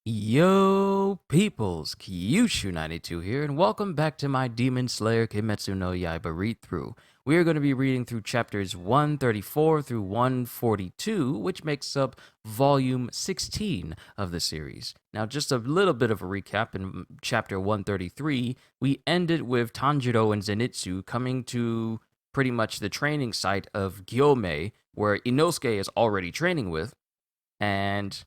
Yo, peoples, Kyushu92 here, and welcome back to my Demon Slayer KIMETSU no YAIBA read-through. We are going to be reading through chapters 134 through 142, which makes up volume 16 of the series. Now, just a little bit of a recap. In chapter 133, we ended with Tanjiro and Zenitsu coming to pretty much the training site of Gyomei, where Inosuke is already training with, and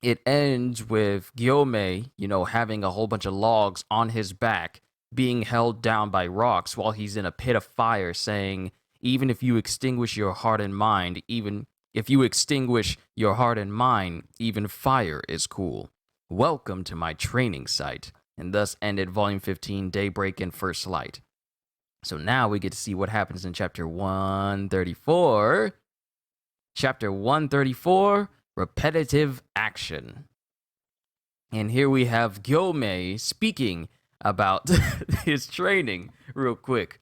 it ends with Gyomei, having a whole bunch of logs on his back, being held down by rocks while he's in a pit of fire, saying, even if you extinguish your heart and mind, even fire is cool. Welcome to my training site. And thus ended Volume 15, Daybreak and First Light. So now we get to see what happens in Chapter 134. Chapter 134, Repetitive Action. And here we have Gyomei speaking about his training real quick.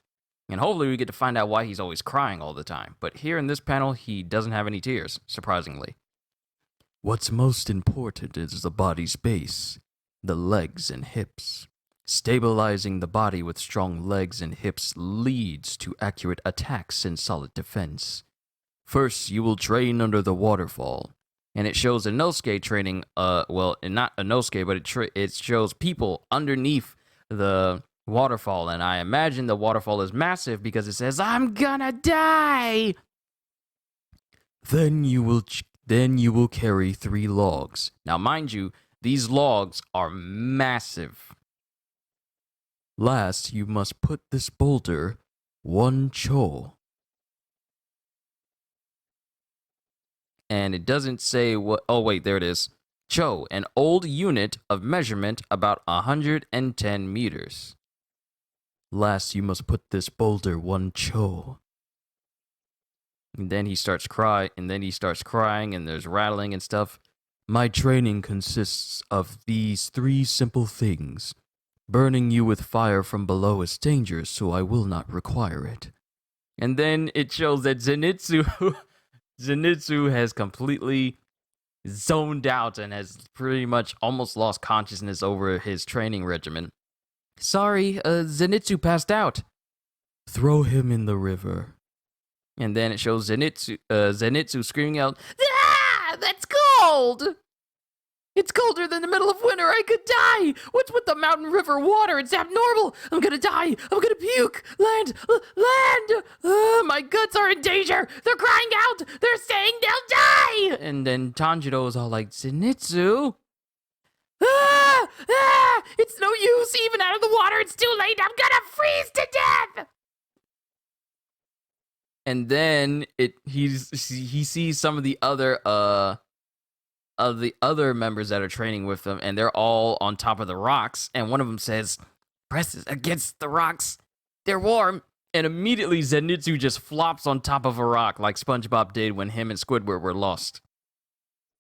And hopefully we get to find out why he's always crying all the time. But here in this panel, he doesn't have any tears, surprisingly. What's most important is the body's base, the legs and hips. Stabilizing the body with strong legs and hips leads to accurate attacks and solid defense. First, you will train under the waterfall. And it shows Inosuke training, not Inosuke, but it shows people underneath the waterfall. And I imagine the waterfall is massive because it says, "I'm gonna die!" Then you will carry 3 logs. Now, mind you, these logs are massive. Last, you must put this boulder 1 cho. And it doesn't say what. Oh, wait, there it is. Cho, an old unit of measurement about 110 meters. Last, you must put this boulder 1 cho. And then he starts crying, and there's rattling and stuff. My training consists of these 3 simple things. Burning you with fire from below is dangerous, so I will not require it. And then it shows that Zenitsu has completely zoned out and has pretty much almost lost consciousness over his training regimen. Sorry, Zenitsu passed out. Throw him in the river. And then it shows Zenitsu screaming out, "Ah! That's cold! It's colder than the middle of winter. I could die. What's with the mountain river water? It's abnormal. I'm gonna die. I'm gonna puke. Land. My guts are in danger. They're crying out. They're saying they'll die." And then Tanjiro is all like, "Zenitsu? It's no use. Even out of the water, it's too late. I'm gonna freeze to death." And then he sees some of the other members that are training with them, and they're all on top of the rocks, and one of them says, "Press against the rocks, they're warm." And immediately Zenitsu just flops on top of a rock like SpongeBob did when him and Squidward were lost.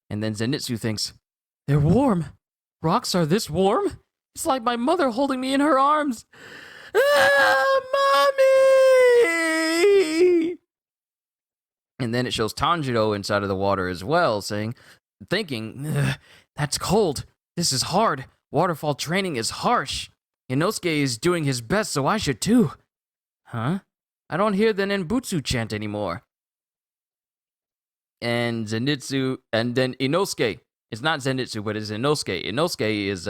And then Zenitsu thinks, "They're warm. Rocks are this warm? It's like my mother holding me in her arms. Mommy!" And then it shows Tanjiro inside of the water as well, thinking, "That's cold. This is hard. Waterfall training is harsh. Inosuke is doing his best, so I should too." Huh? I don't hear the Nenbutsu chant anymore. And then Inosuke. It's not Zenitsu, but it's Inosuke. Inosuke is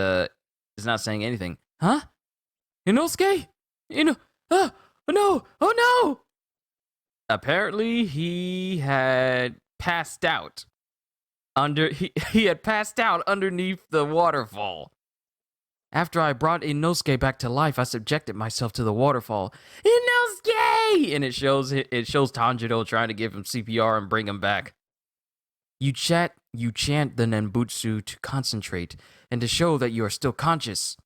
not saying anything. Huh? Inosuke? Oh no! Apparently he had passed out. He had passed out underneath the waterfall. After I brought Inosuke back to life, I subjected myself to the waterfall. Inosuke! And it shows Tanjiro trying to give him CPR and bring him back. You chant the Nenbutsu to concentrate and to show that you are still conscious.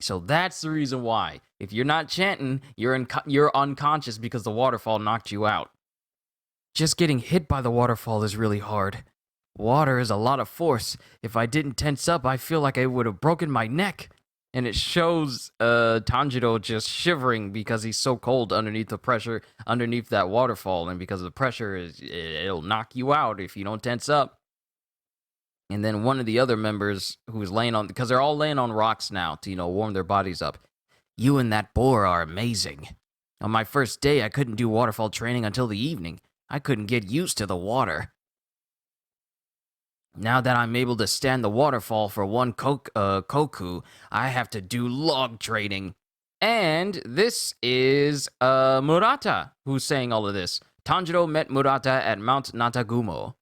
So that's the reason why. If you're not chanting, you're unconscious because the waterfall knocked you out. Just getting hit by the waterfall is really hard. Water is a lot of force. If I didn't tense up, I feel like I would have broken my neck. And it shows Tanjiro just shivering because he's so cold underneath the pressure, underneath that waterfall. And because the pressure, it'll knock you out if you don't tense up. And then one of the other members who's laying on, because they're all laying on rocks now to, warm their bodies up. You and that boar are amazing. On my first day, I couldn't do waterfall training until the evening. I couldn't get used to the water. Now that I'm able to stand the waterfall for one koku, I have to do log training. And this is Murata who's saying all of this. Tanjiro met Murata at Mount Natagumo.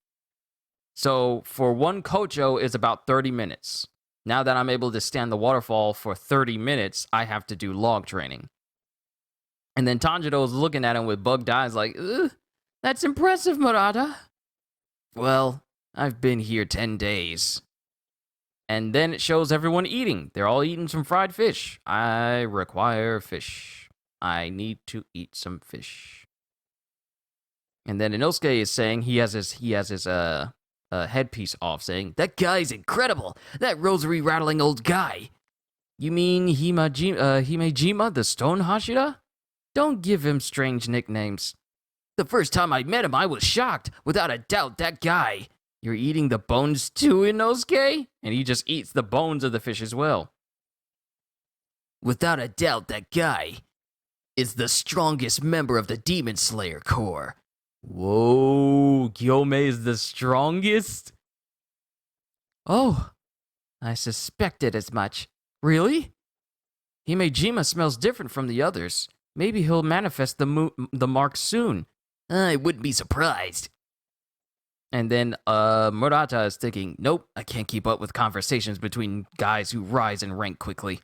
So for one kocho is about 30 minutes. Now that I'm able to stand the waterfall for 30 minutes, I have to do log training. And then Tanjiro's looking at him with bugged eyes like, that's impressive, Murata. Well, I've been here 10 days. And then it shows everyone eating. They're all eating some fried fish. I require fish. I need to eat some fish. And then Inosuke is saying he has his headpiece off, saying, that guy's incredible. That rosary rattling old guy. You mean Himejima, the stone Hashira? Don't give him strange nicknames. The first time I met him, I was shocked. Without a doubt, that guy. You're eating the bones too, Inosuke? And he just eats the bones of the fish as well. Without a doubt, that guy is the strongest member of the Demon Slayer Corps. Whoa, Gyomei is the strongest? Oh, I suspected as much. Really? Himejima smells different from the others. Maybe he'll manifest the mark soon. I wouldn't be surprised. And then Murata is thinking, nope, I can't keep up with conversations between guys who rise in rank quickly.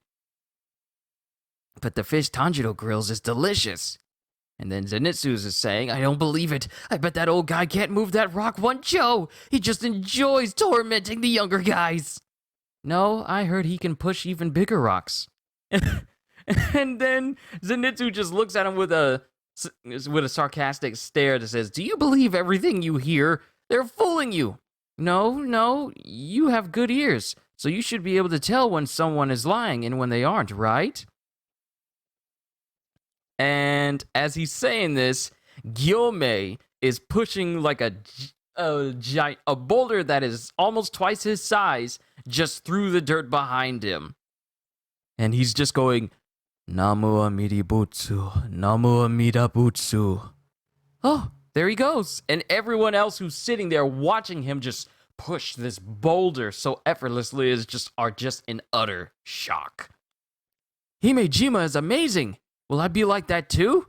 But the fish Tanjiro grills is delicious. And then Zenitsu is saying, I don't believe it. I bet that old guy can't move that rock one cho. He just enjoys tormenting the younger guys. No, I heard he can push even bigger rocks. And then Zenitsu just looks at him with a sarcastic stare that says, do you believe everything you hear? They're fooling you. No, you have good ears, so you should be able to tell when someone is lying and when they aren't, right? And as he's saying this, Gyomei is pushing like a boulder that is almost twice his size just through the dirt behind him. And he's just going, Namu Amida Butsu, Namu Amida Butsu. Oh, there he goes. And everyone else who's sitting there watching him just push this boulder so effortlessly are just in utter shock. Himejima is amazing. Will I be like that too?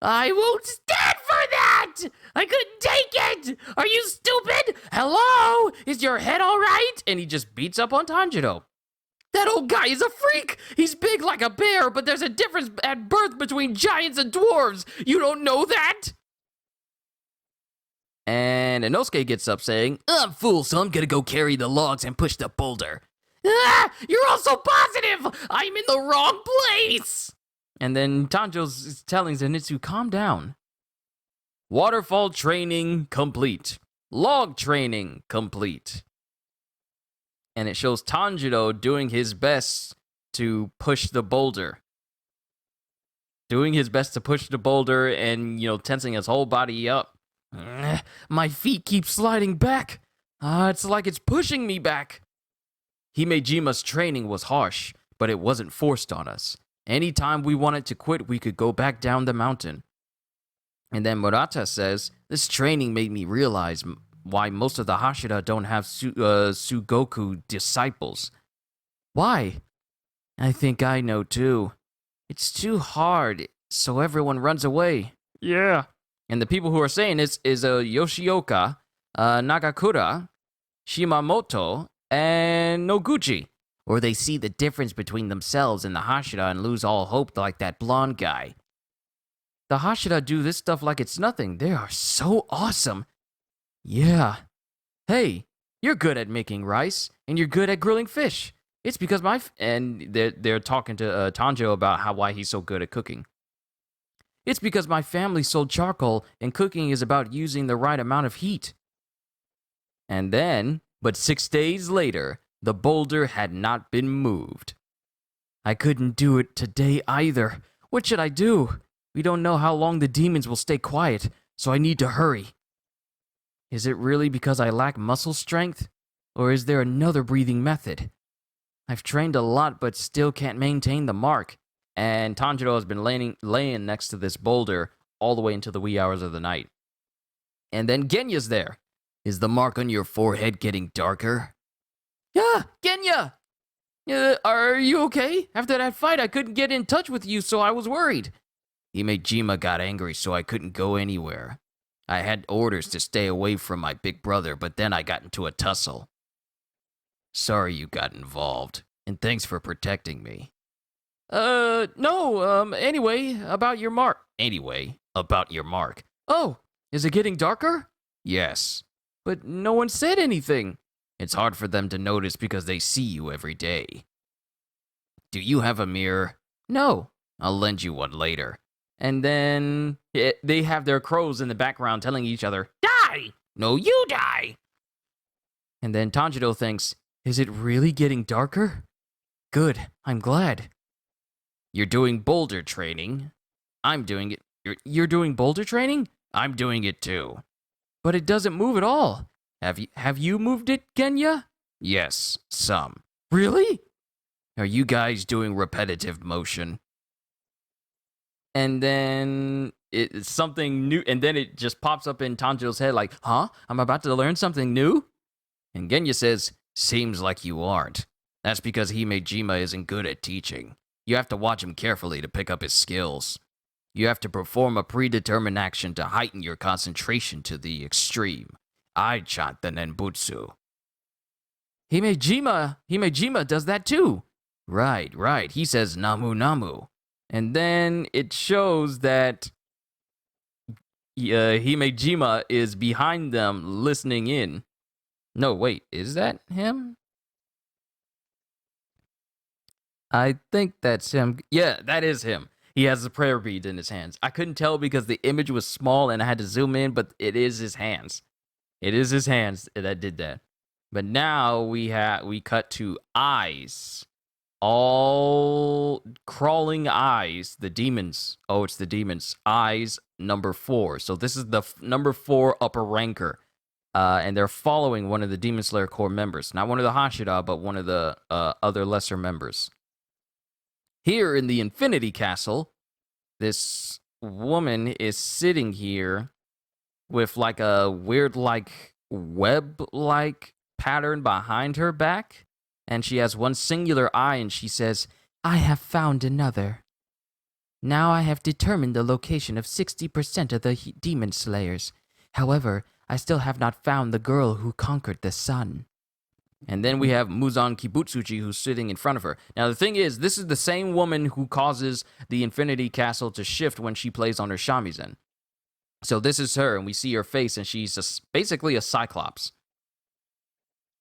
I won't stand for that! I couldn't take it! Are you stupid? Hello? Is your head all right? And he just beats up on Tanjiro. That old guy is a freak! He's big like a bear, but there's a difference at birth between giants and dwarves! You don't know that? And Inosuke gets up saying, I'm full, so I'm gonna go carry the logs and push the boulder. Ah! You're all so positive! I'm in the wrong place! And then Tanjiro's telling Zenitsu, calm down. Waterfall training complete. Log training complete. And it shows Tanjiro doing his best to push the boulder. Doing his best to push the boulder and, tensing his whole body up. My feet keep sliding back. It's like it's pushing me back. Himejima's training was harsh, but it wasn't forced on us. Anytime we wanted to quit, we could go back down the mountain. And then Murata says, this training made me realize why most of the Hashira don't have Sugoku disciples. Why? I think I know too. It's too hard, so everyone runs away. Yeah. And the people who are saying this is Yoshioka, Nagakura, Shimamoto, and Noguchi. Or they see the difference between themselves and the Hashira and lose all hope like that blonde guy. The Hashira do this stuff like it's nothing. They are so awesome. Yeah. Hey, you're good at making rice, and you're good at grilling fish. It's because and they're talking to Tanjiro about why he's so good at cooking. It's because my family sold charcoal, and cooking is about using the right amount of heat. And then, but 6 days later, the boulder had not been moved. I couldn't do it today either. What should I do? We don't know how long the demons will stay quiet, so I need to hurry. Is it really because I lack muscle strength? Or is there another breathing method? I've trained a lot, but still can't maintain the mark. And Tanjiro has been laying next to this boulder all the way into the wee hours of the night. And then Genya's there. Is the mark on your forehead getting darker? Yeah, Genya! Are you okay? After that fight, I couldn't get in touch with you, so I was worried. Himejima got angry, so I couldn't go anywhere. I had orders to stay away from my big brother, but then I got into a tussle. Sorry you got involved, and thanks for protecting me. No, anyway, about your mark. Oh, is it getting darker? Yes. But no one said anything. It's hard for them to notice because they see you every day. Do you have a mirror? No. I'll lend you one later. And then they have their crows in the background telling each other, Die! No, you die! And then Tanjiro thinks, is it really getting darker? Good, I'm glad. You're doing boulder training. I'm doing it. You're doing boulder training? I'm doing it too. But it doesn't move at all. Have you moved it, Genya? Yes, some. Really? Are you guys doing repetitive motion? And then it's something new, and then it just pops up in Tanjiro's head like, huh? I'm about to learn something new? And Genya says, seems like you aren't. That's because Himejima isn't good at teaching. You have to watch him carefully to pick up his skills. You have to perform a predetermined action to heighten your concentration to the extreme. I chant the Nenbutsu. Himejima does that too. Right. He says Namu Namu. And then it shows that Himejima is behind them listening in. No, wait, is that him? I think that's him. Yeah, that is him. He has the prayer bead in his hands. I couldn't tell because the image was small and I had to zoom in, but it is his hands. It is his hands that did that. But now we cut to eyes. All crawling eyes. The demons. Oh, it's the demons. Eyes number 4. So this is the number 4 upper ranker. And they're following one of the Demon Slayer Corps members. Not one of the Hashira, but one of the other lesser members. Here in the Infinity Castle, this woman is sitting here with like a weird like web-like pattern behind her back. And she has one singular eye and she says, I have found another. Now I have determined the location of 60% of the Demon Slayers. However, I still have not found the girl who conquered the sun. And then we have Muzan Kibutsuji who's sitting in front of her. Now the thing is, this is the same woman who causes the Infinity Castle to shift when she plays on her shamisen. So this is her, and we see her face, and she's basically a cyclops.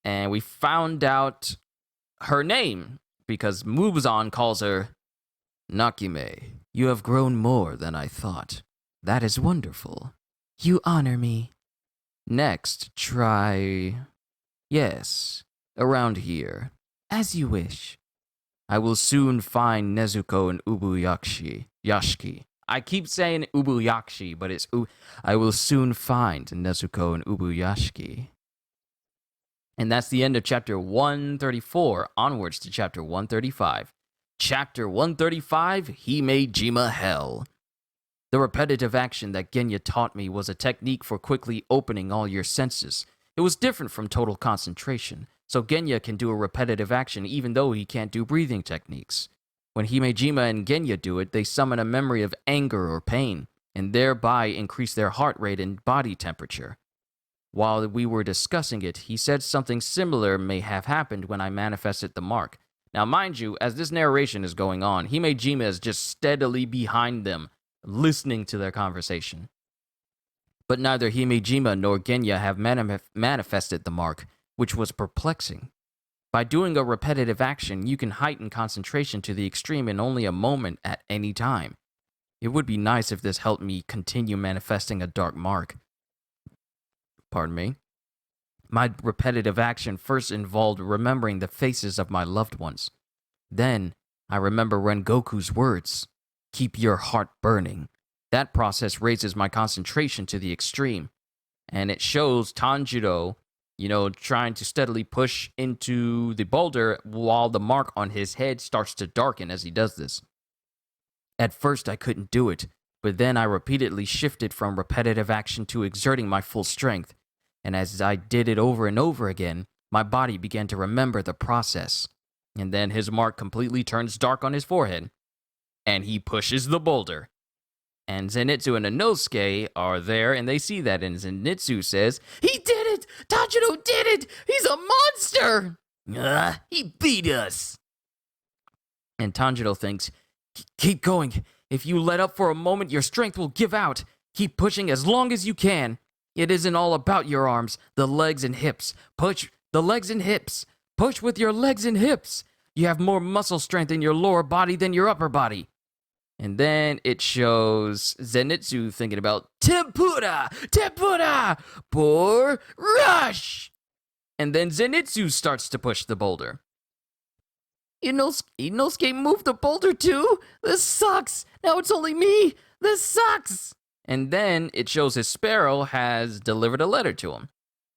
And we found out her name, because Muzan calls her Nakime. You have grown more than I thought. That is wonderful. You honor me. Next, try... Yes, around here. As you wish. I will soon find Nezuko and Ubuyashiki. I keep saying Ubuyashiki, but it's I will soon find Nezuko and Ubuyashiki. And that's the end of chapter 134, onwards to chapter 135. Chapter 135, Himejima Hell. The repetitive action that Genya taught me was a technique for quickly opening all your senses. It was different from total concentration, so Genya can do a repetitive action even though he can't do breathing techniques. When Himejima and Genya do it, they summon a memory of anger or pain, and thereby increase their heart rate and body temperature. While we were discussing it, he said something similar may have happened when I manifested the mark. Now mind you, as this narration is going on, Himejima is just steadily behind them, listening to their conversation. But neither Himejima nor Genya have manifested the mark, which was perplexing. By doing a repetitive action, you can heighten concentration to the extreme in only a moment at any time. It would be nice if this helped me continue manifesting a dark mark. Pardon me. My repetitive action first involved remembering the faces of my loved ones. Then, I remember Rengoku's words, keep your heart burning. That process raises my concentration to the extreme. And it shows Tanjiro trying to steadily push into the boulder while the mark on his head starts to darken as he does this. At first, I couldn't do it, but then I repeatedly shifted from repetitive action to exerting my full strength, and as I did it over and over again, my body began to remember the process. And then his mark completely turns dark on his forehead, and he pushes the boulder. And Zenitsu and Inosuke are there, and they see that, and Zenitsu says, "He did it! Tanjiro did it! He's a monster! He beat us!" And Tanjiro thinks, "Keep going. If you let up for a moment, your strength will give out. Keep pushing as long as you can. It isn't all about your arms, the legs and hips. Push the legs and hips. Push with your legs and hips. You have more muscle strength in your lower body than your upper body." And then it shows Zenitsu thinking about tempura, pour, rush. And then Zenitsu starts to push the boulder. Inosuke moved the boulder too? This sucks. Now it's only me. This sucks. And then it shows his sparrow has delivered a letter to him.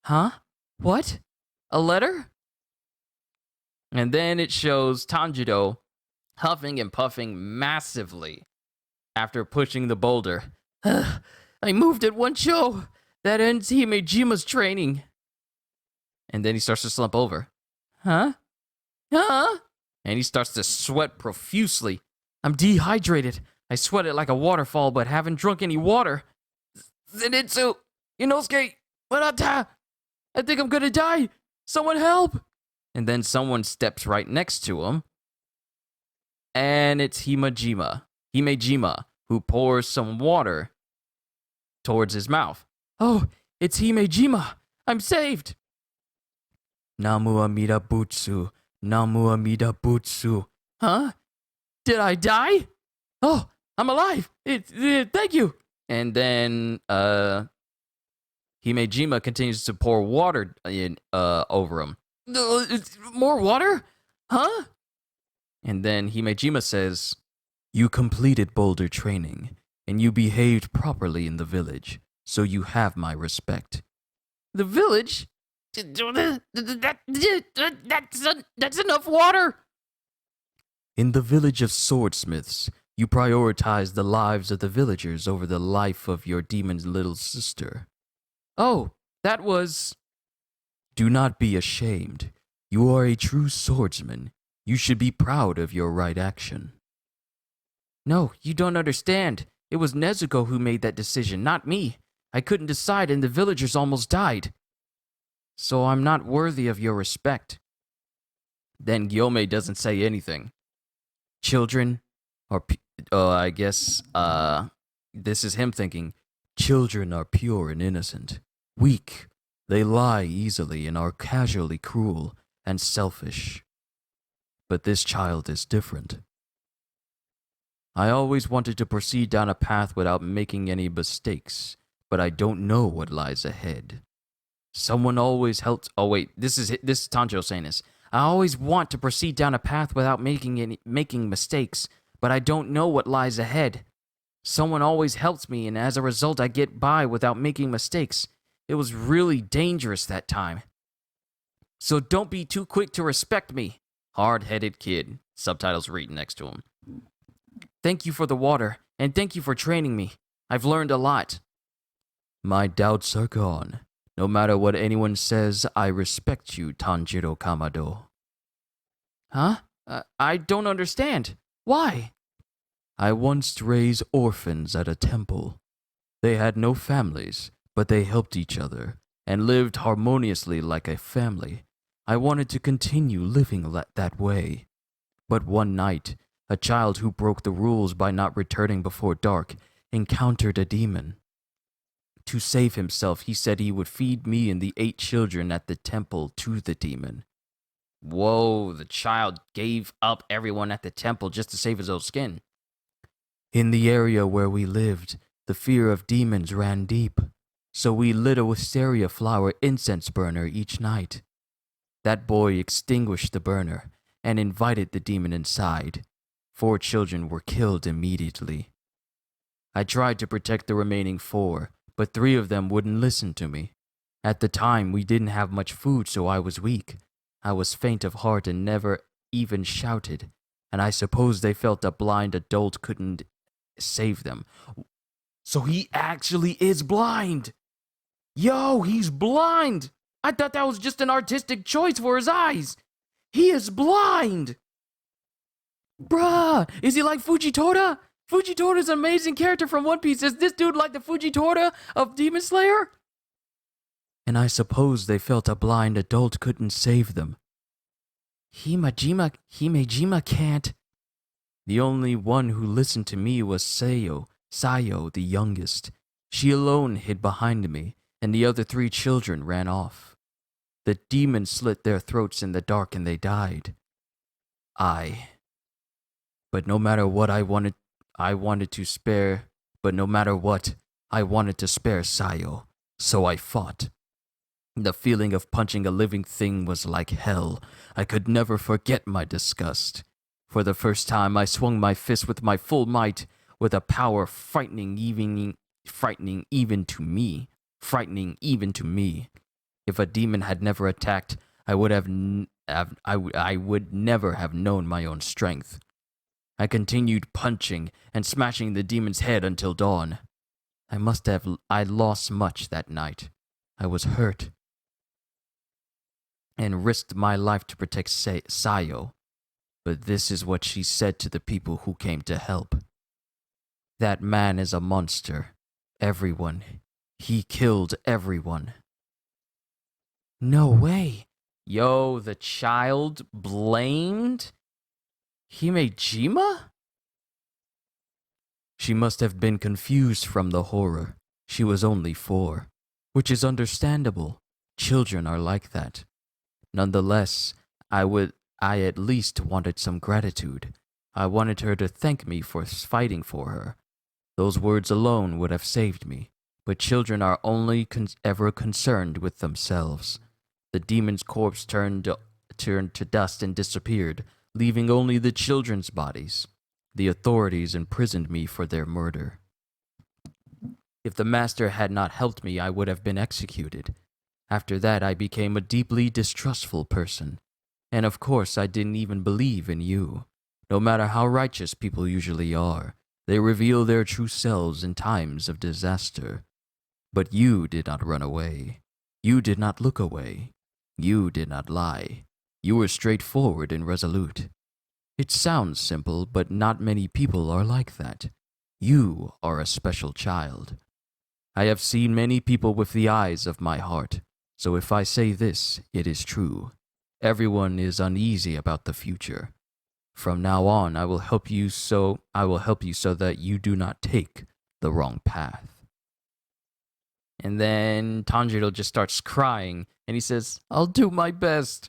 Huh? What? A letter? And then it shows Tanjiro huffing and puffing massively after pushing the boulder. I moved it one show. That ends Himejima's training. And then he starts to slump over. Huh? And he starts to sweat profusely. I'm dehydrated. I sweated like a waterfall, but haven't drunk any water. Zenitsu, Inosuke, Murata, I think I'm gonna die. Someone help. And then someone steps right next to him. And it's Himejima, who pours some water towards his mouth. Oh, it's Himejima. I'm saved. Namu Amida Butsu. Namu Amida Butsu. Huh? Did I die? Oh, I'm alive. Thank you. And then Himejima continues to pour water over him. More water? Huh? And then Himejima says, "You completed boulder training, and you behaved properly in the village, so you have my respect." The village? That's enough water. In the village of swordsmiths, you prioritize the lives of the villagers over the life of your demon's little sister. Oh, that was... Do not be ashamed. You are a true swordsman. You should be proud of your right action. No, you don't understand. It was Nezuko who made that decision, not me. I couldn't decide and the villagers almost died. So I'm not worthy of your respect. Then Gyomei doesn't say anything. Children are... I guess, this is him thinking. Children are pure and innocent. Weak. They lie easily and are casually cruel and selfish. But this child is different. I always wanted to proceed down a path without making any mistakes, but I don't know what lies ahead. Someone always helped... Oh wait, this is Tanjiro saying this. I always want to proceed down a path without making mistakes, but I don't know what lies ahead. Someone always helps me, and as a result, I get by without making mistakes. It was really dangerous that time. So don't be too quick to respect me. Hard-headed kid. Subtitles read next to him. Thank you for the water, and thank you for training me. I've learned a lot. My doubts are gone. No matter what anyone says, I respect you, Tanjiro Kamado. Huh? I don't understand. Why? I once raised orphans at a temple. They had no families, but they helped each other and lived harmoniously like a family. I wanted to continue living that way. But one night, a child who broke the rules by not returning before dark encountered a demon. To save himself, he said he would feed me and the 8 children at the temple to the demon. Whoa, the child gave up everyone at the temple just to save his own skin. In the area where we lived, the fear of demons ran deep, so we lit a wisteria flower incense burner each night. That boy extinguished the burner and invited the demon inside. 4 children were killed immediately. I tried to protect the remaining 4, but 3 of them wouldn't listen to me. At the time, we didn't have much food, so I was weak. I was faint of heart and never even shouted, and I suppose they felt a blind adult couldn't save them. So he actually is blind! Yo, he's blind! I thought that was just an artistic choice for his eyes! He is blind! Bruh, is he like Fujitora? Fujitora is an amazing character from One Piece. Is this dude like the Fujitora of Demon Slayer? And I suppose they felt a blind adult couldn't save them. Himejima can't. The only one who listened to me was Sayo, the youngest. She alone hid behind me, and the other 3 children ran off. The demon slit their throats in the dark and they died. But no matter what I wanted to spare Sayo, so I fought. The feeling of punching a living thing was like hell. I could never forget my disgust. For the first time, I swung my fist with my full might, with a power frightening even to me. If a demon had never attacked, I would never have known my own strength. I continued punching and smashing the demon's head until dawn. I lost much that night. I was hurt and risked my life to protect Sayo. But this is what she said to the people who came to help. That man is a monster. Everyone. He killed everyone. No way. Yo, the child blamed Himejima? She must have been confused from the horror. She was only 4, which is understandable. Children are like that. Nonetheless, I at least wanted some gratitude. I wanted her to thank me for fighting for her. Those words alone would have saved me, but children are only ever concerned with themselves. The demon's corpse turned to dust and disappeared, leaving only the children's bodies. The authorities imprisoned me for their murder. If the master had not helped me, I would have been executed. After that, I became a deeply distrustful person. And of course, I didn't even believe in you. No matter how righteous people usually are, they reveal their true selves in times of disaster. But you did not run away. You did not look away. You did not lie. You were straightforward and resolute. It sounds simple, but not many people are like that. You are a special child. I have seen many people with the eyes of my heart, so if I say this, it is true. Everyone is uneasy about the future. From now on, I will help you so that you do not take the wrong path. And then Tanjiro just starts crying, and he says, I'll do my best.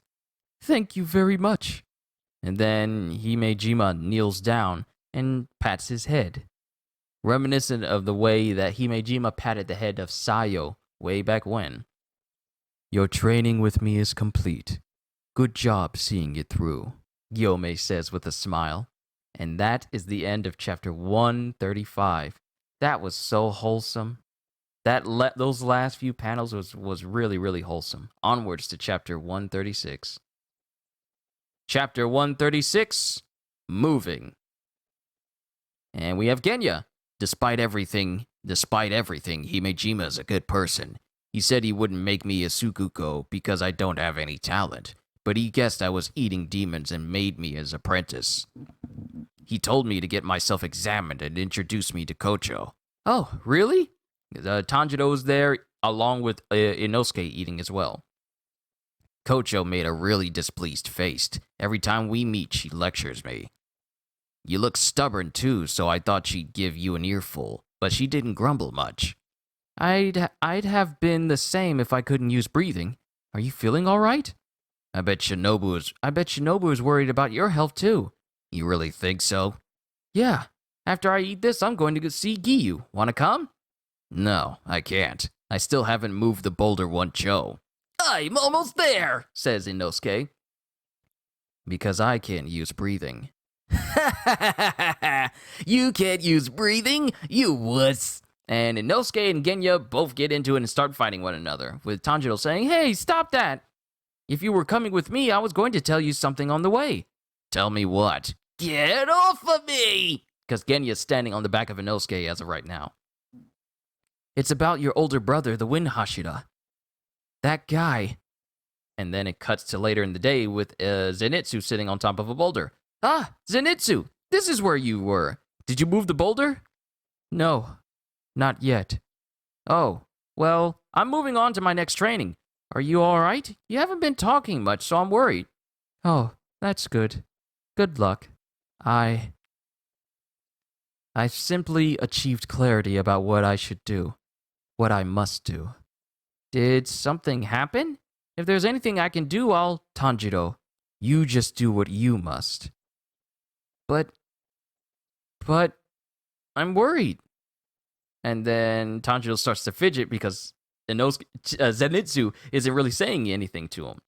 Thank you very much. And then Himejima kneels down and pats his head, reminiscent of the way that Himejima patted the head of Sayo way back when. Your training with me is complete. Good job seeing it through, Gyomei says with a smile. And that is the end of chapter 135. That was so wholesome. Those last few panels was really, really wholesome. Onwards to chapter 136. Chapter 136, Moving. And we have Genya. Despite everything, Himejima is a good person. He said he wouldn't make me a Sukuko because I don't have any talent, but he guessed I was eating demons and made me his apprentice. He told me to get myself examined and introduce me to Kocho. Oh, really? Tanjiro was there along with Inosuke eating as well. Kocho made a really displeased face. Every time we meet, she lectures me. You look stubborn too, so I thought she'd give you an earful, but she didn't grumble much. I'd have been the same if I couldn't use breathing. Are you feeling all right? I bet Shinobu is worried about your health too. You really think so? Yeah. After I eat this, I'm going to go see Giyu. Wanna come? No, I can't. I still haven't moved the boulder one cho. I'm almost there, says Inosuke. Because I can't use breathing. You can't use breathing, you wuss. And Inosuke and Genya both get into it and start fighting one another, with Tanjiro saying, "Hey, stop that! If you were coming with me, I was going to tell you something on the way." "Tell me what?" "Get off of me!" Because Genya's standing on the back of Inosuke as of right now. "It's about your older brother, the Wind Hashira. That guy." And then it cuts to later in the day with Zenitsu sitting on top of a boulder. "Ah, Zenitsu, this is where you were. Did you move the boulder?" "No, not yet." "Oh, well, I'm moving on to my next training. Are you all right? You haven't been talking much, so I'm worried." "Oh, that's good. Good luck. I've simply achieved clarity about what I should do, what I must do." "Did something happen? If there's anything I can do, I'll..." "Tanjiro, you just do what you must." But, I'm worried." And then Tanjiro starts to fidget because Zenitsu isn't really saying anything to him.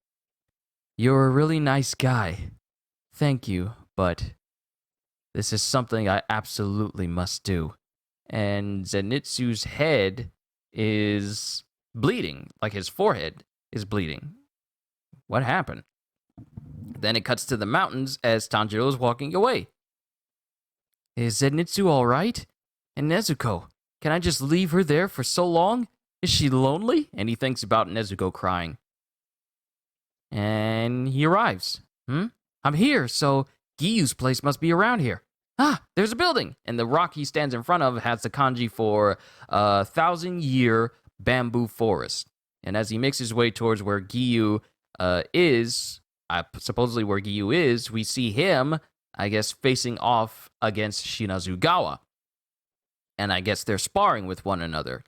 "You're a really nice guy. Thank you, but this is something I absolutely must do." And Zenitsu's head is bleeding, like his forehead is bleeding. What happened? Then it cuts to the mountains as Tanjiro is walking away. "Is Zenitsu all right? And Nezuko, can I just leave her there for so long? Is she lonely?" And he thinks about Nezuko crying. And he arrives. "I'm here, so Giyu's place must be around here. Ah, there's a building!" And the rock he stands in front of has the kanji for 1,000-year bamboo forest. And as he makes his way towards where Giyu is, supposedly where Giyu is, we see him, I guess, facing off against Shinazugawa. And I guess they're sparring with one another,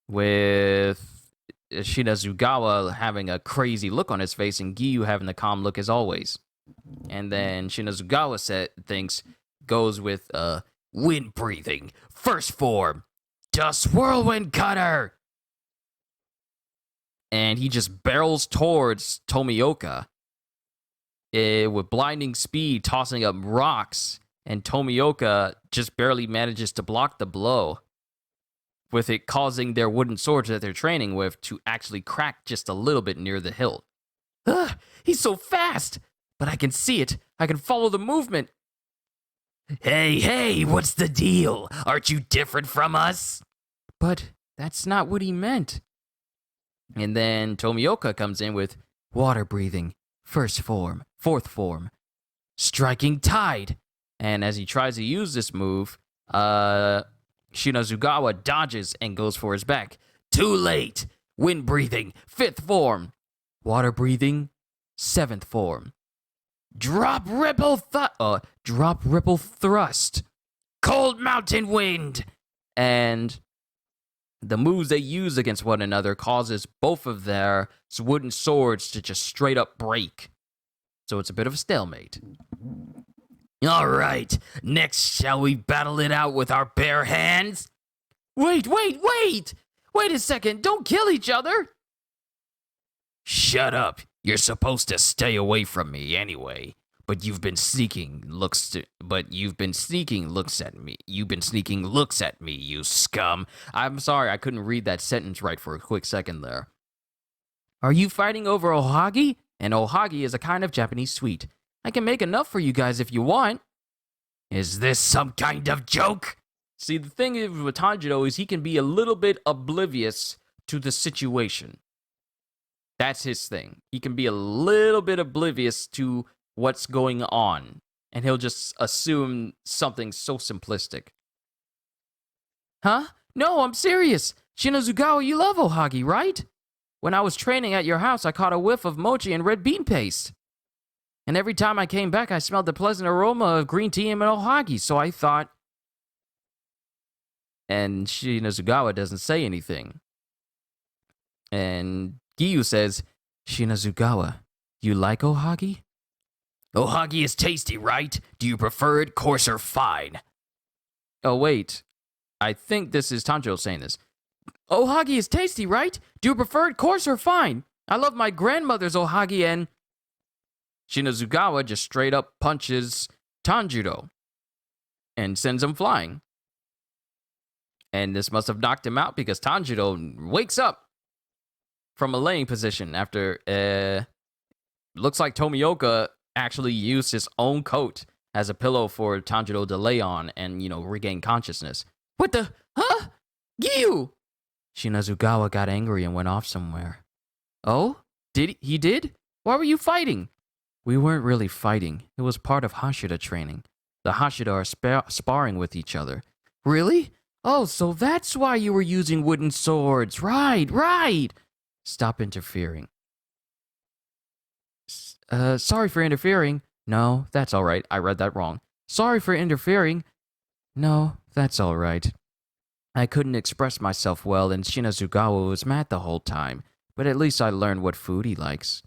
with Shinazugawa having a crazy look on his face and Giyu having a calm look as always. And then Shinazugawa goes with wind breathing, first form, dust whirlwind cutter. And he just barrels towards Tomioka with blinding speed, tossing up rocks. And Tomioka just barely manages to block the blow, with it causing their wooden swords that they're training with to actually crack just a little bit near the hilt. "Ugh, he's so fast! But I can see it. I can follow the movement." Hey, what's the deal? Aren't you different from us?" "But that's not what he meant." And then Tomioka comes in with water breathing, first form, fourth form, striking tide. And as he tries to use this move, Shinazugawa dodges and goes for his back. Too late. Wind breathing, fifth form. Water breathing, seventh form. Drop ripple thrust. Cold mountain wind. And the moves they use against one another causes both of their wooden swords to just straight up break. So it's a bit of a stalemate. All right, next shall we battle it out with our bare hands? Wait! Wait a second, don't kill each other! Shut up, you're supposed to stay away from me anyway. But you've been sneaking looks at me. You've been sneaking looks at me, you scum. I'm sorry, I couldn't read that sentence right for a quick second there. Are you fighting over ohagi? And ohagi is a kind of Japanese sweet. I can make enough for you guys if you want. Is this some kind of joke? See, the thing is with Tanjiro is he can be a little bit oblivious to the situation. That's his thing. He can be a little bit oblivious to what's going on, and he'll just assume something so simplistic. Huh? No, I'm serious. Shinazugawa, you love ohagi, right? When I was training at your house, I caught a whiff of mochi and red bean paste. And every time I came back, I smelled the pleasant aroma of green tea and ohagi, so I thought... And Shinazugawa doesn't say anything. And Giyu says, Shinazugawa, you like ohagi? Ohagi is tasty, right? Do you prefer it coarse or fine? Oh, wait. I think this is Tanjiro saying this. Ohagi is tasty, right? Do you prefer it coarse or fine? I love my grandmother's ohagi and... Shinazugawa just straight up punches Tanjiro and sends him flying. And this must have knocked him out because Tanjiro wakes up from a laying position after looks like Tomioka actually used his own coat as a pillow for Tanjiro to lay on and, regain consciousness. What the? Huh? Giyu! Shinazugawa got angry and went off somewhere. Oh? He did? Why were you fighting? We weren't really fighting. It was part of Hashira training. The Hashira are sparring with each other. Really? Oh, so that's why you were using wooden swords. Right. Stop interfering. Sorry for interfering. No, that's all right. I read that wrong. Sorry for interfering. No, that's all right. I couldn't express myself well and Shinazugawa was mad the whole time, but at least I learned what food he likes.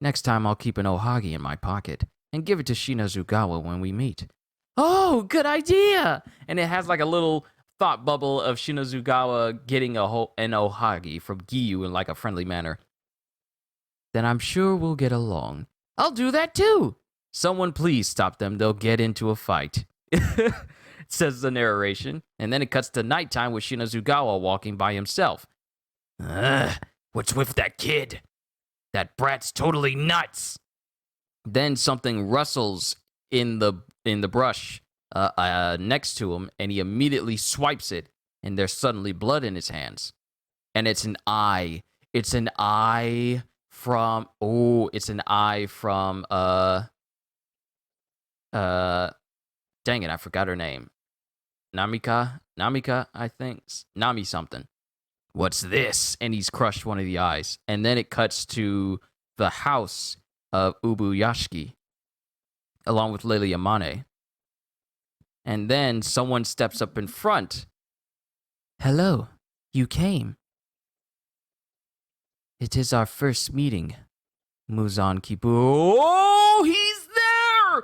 Next time I'll keep an ohagi in my pocket and give it to Shinazugawa when we meet. Oh, good idea! And it has like a little thought bubble of Shinazugawa getting an ohagi from Giyu in like a friendly manner. Then I'm sure we'll get along. I'll do that too! Someone please stop them, they'll get into a fight. Says the narration, and then it cuts to nighttime with Shinazugawa walking by himself. What's with that kid? That brat's totally nuts! Then something rustles in the brush next to him, and he immediately swipes it, and there's suddenly blood in his hands. And it's an eye. It's an eye from dang it, I forgot her name. Namika, I think. Nami something. What's this? And he's crushed one of the eyes. And then it cuts to the house of Ubuyashiki, along with Lily Yamane. And then someone steps up in front. Hello, you came. It is our first meeting, Muzan Kibu. Oh, he's there!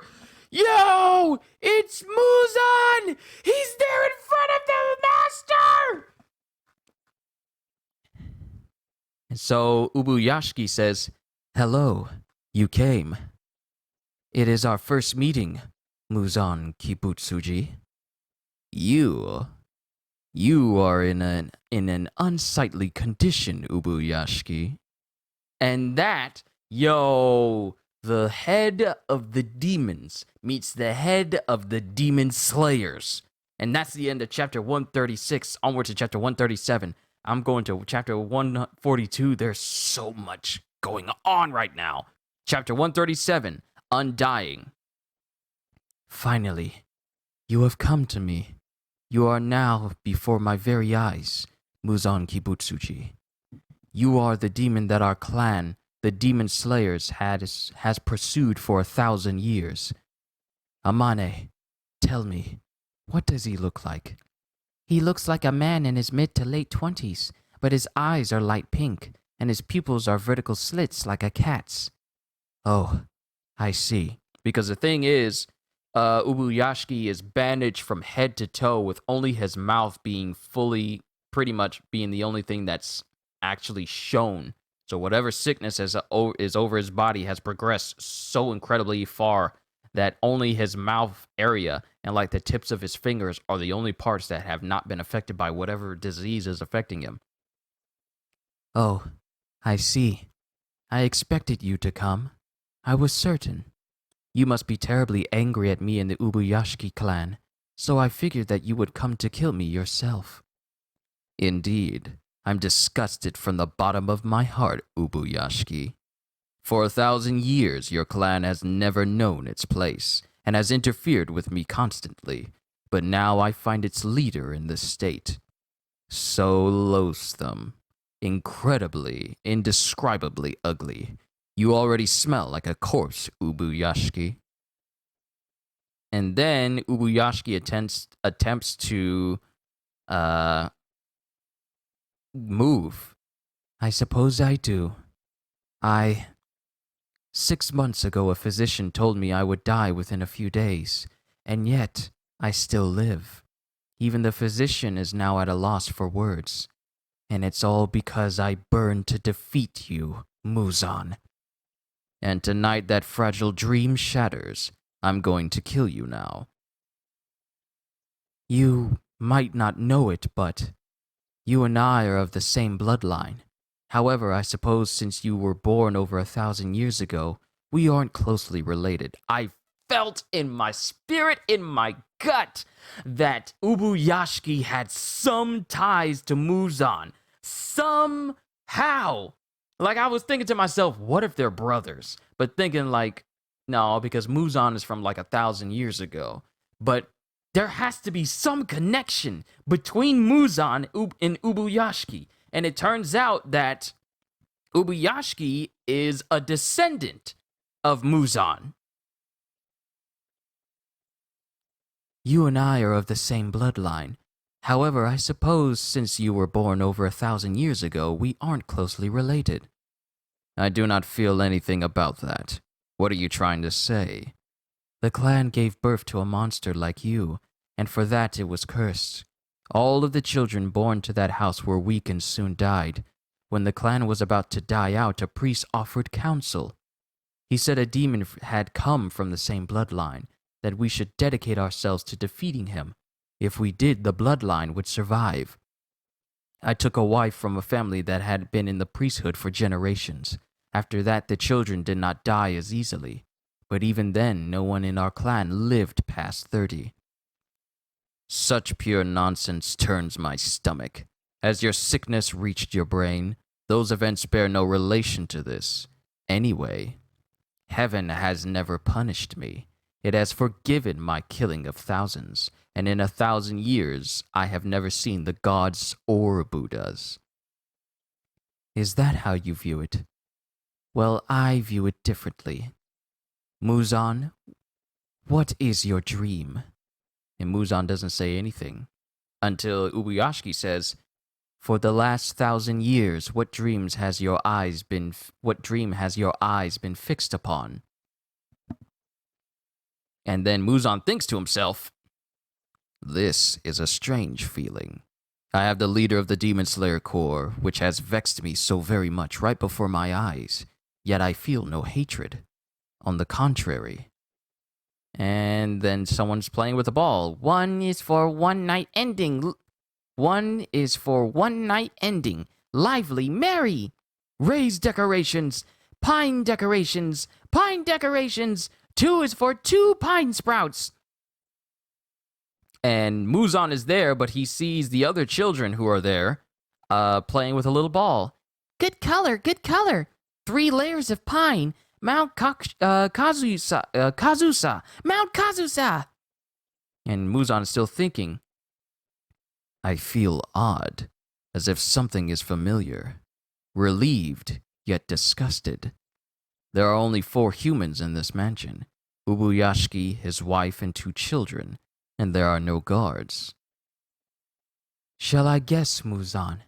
Yo, it's Muzan! He's there in front of the master! And so Ubuyashiki says, hello, you came. It is our first meeting, Muzan Kibutsuji. You are in an unsightly condition, Ubuyashiki. And that, the head of the demons meets the head of the demon slayers. And that's the end of chapter 136, onward to chapter 137. I'm going to chapter 142. There's so much going on right now. Chapter 137, Undying. Finally, you have come to me. You are now before my very eyes, Muzan Kibutsuji. You are the demon that our clan, the Demon Slayers, has pursued for 1,000 years. Amane, tell me, what does he look like? He looks like a man in his mid to late 20s, but his eyes are light pink, and his pupils are vertical slits like a cat's. Oh, I see. Because the thing is, Ubuyashiki is bandaged from head to toe with only his mouth being pretty much being the only thing that's actually shown. So whatever sickness is over his body has progressed so incredibly far that only his mouth area and like the tips of his fingers are the only parts that have not been affected by whatever disease is affecting him. Oh, I see. I expected you to come. I was certain. You must be terribly angry at me and the Ubuyashiki clan, so I figured that you would come to kill me yourself. Indeed, I'm disgusted from the bottom of my heart, Ubuyashiki. For 1,000 years, your clan has never known its place, and has interfered with me constantly, but now I find its leader in this state. So loathsome, incredibly, indescribably ugly. You already smell like a corpse, Ubuyashiki. And then Ubuyashiki attempts to move. I suppose I do. 6 months ago, a physician told me I would die within a few days, and yet I still live. Even the physician is now at a loss for words. And it's all because I burned to defeat you, Muzan. And tonight that fragile dream shatters. I'm going to kill you now. You might not know it, but you and I are of the same bloodline. However, I suppose since you were born over 1,000 years ago, we aren't closely related. I felt in my spirit, in my gut, that Ubuyashiki had some ties to Muzan. Somehow. Like, I was thinking to myself, what if they're brothers? But thinking, like, no, because Muzan is from like 1,000 years ago. But there has to be some connection between Muzan and Ubuyashiki. And it turns out that Ubuyashiki is a descendant of Muzan. You and I are of the same bloodline. However, I suppose since you were born over 1,000 years ago, we aren't closely related. I do not feel anything about that. What are you trying to say? The clan gave birth to a monster like you, and for that it was cursed. All of the children born to that house were weak and soon died. When the clan was about to die out, a priest offered counsel. He said a demon had come from the same bloodline, that we should dedicate ourselves to defeating him. If we did, the bloodline would survive. I took a wife from a family that had been in the priesthood for generations. After that, the children did not die as easily. But even then, no one in our clan lived past 30. Such pure nonsense turns my stomach. Has your sickness reached your brain? Those events bear no relation to this. Anyway, heaven has never punished me. It has forgiven my killing of thousands, and in 1,000 years I have never seen the gods or Buddhas. Is that how you view it? Well, I view it differently. Muzan, what is your dream? And Muzan doesn't say anything until Ubuyashiki says, for the last 1,000 years, what dream has your eyes been fixed upon? And then Muzan thinks to himself, this is a strange feeling. I have the leader of the Demon Slayer Corps, which has vexed me so very much right before my eyes, yet I feel no hatred. On the contrary. And then someone's playing with a ball. One is for one night ending. Lively, merry. Raise decorations. Pine decorations. Pine decorations. 2 is for 2 pine sprouts. And Muzan is there, but he sees the other children who are there playing with a little ball. Good color, good color. 3 layers of pine. Mount Kazusa. Mount Kazusa. And Muzan is still thinking. I feel odd, as if something is familiar. Relieved, yet disgusted. There are only 4 humans in this mansion. Ubuyashiki, his wife, and 2 children. And there are no guards. Shall I guess, Muzan?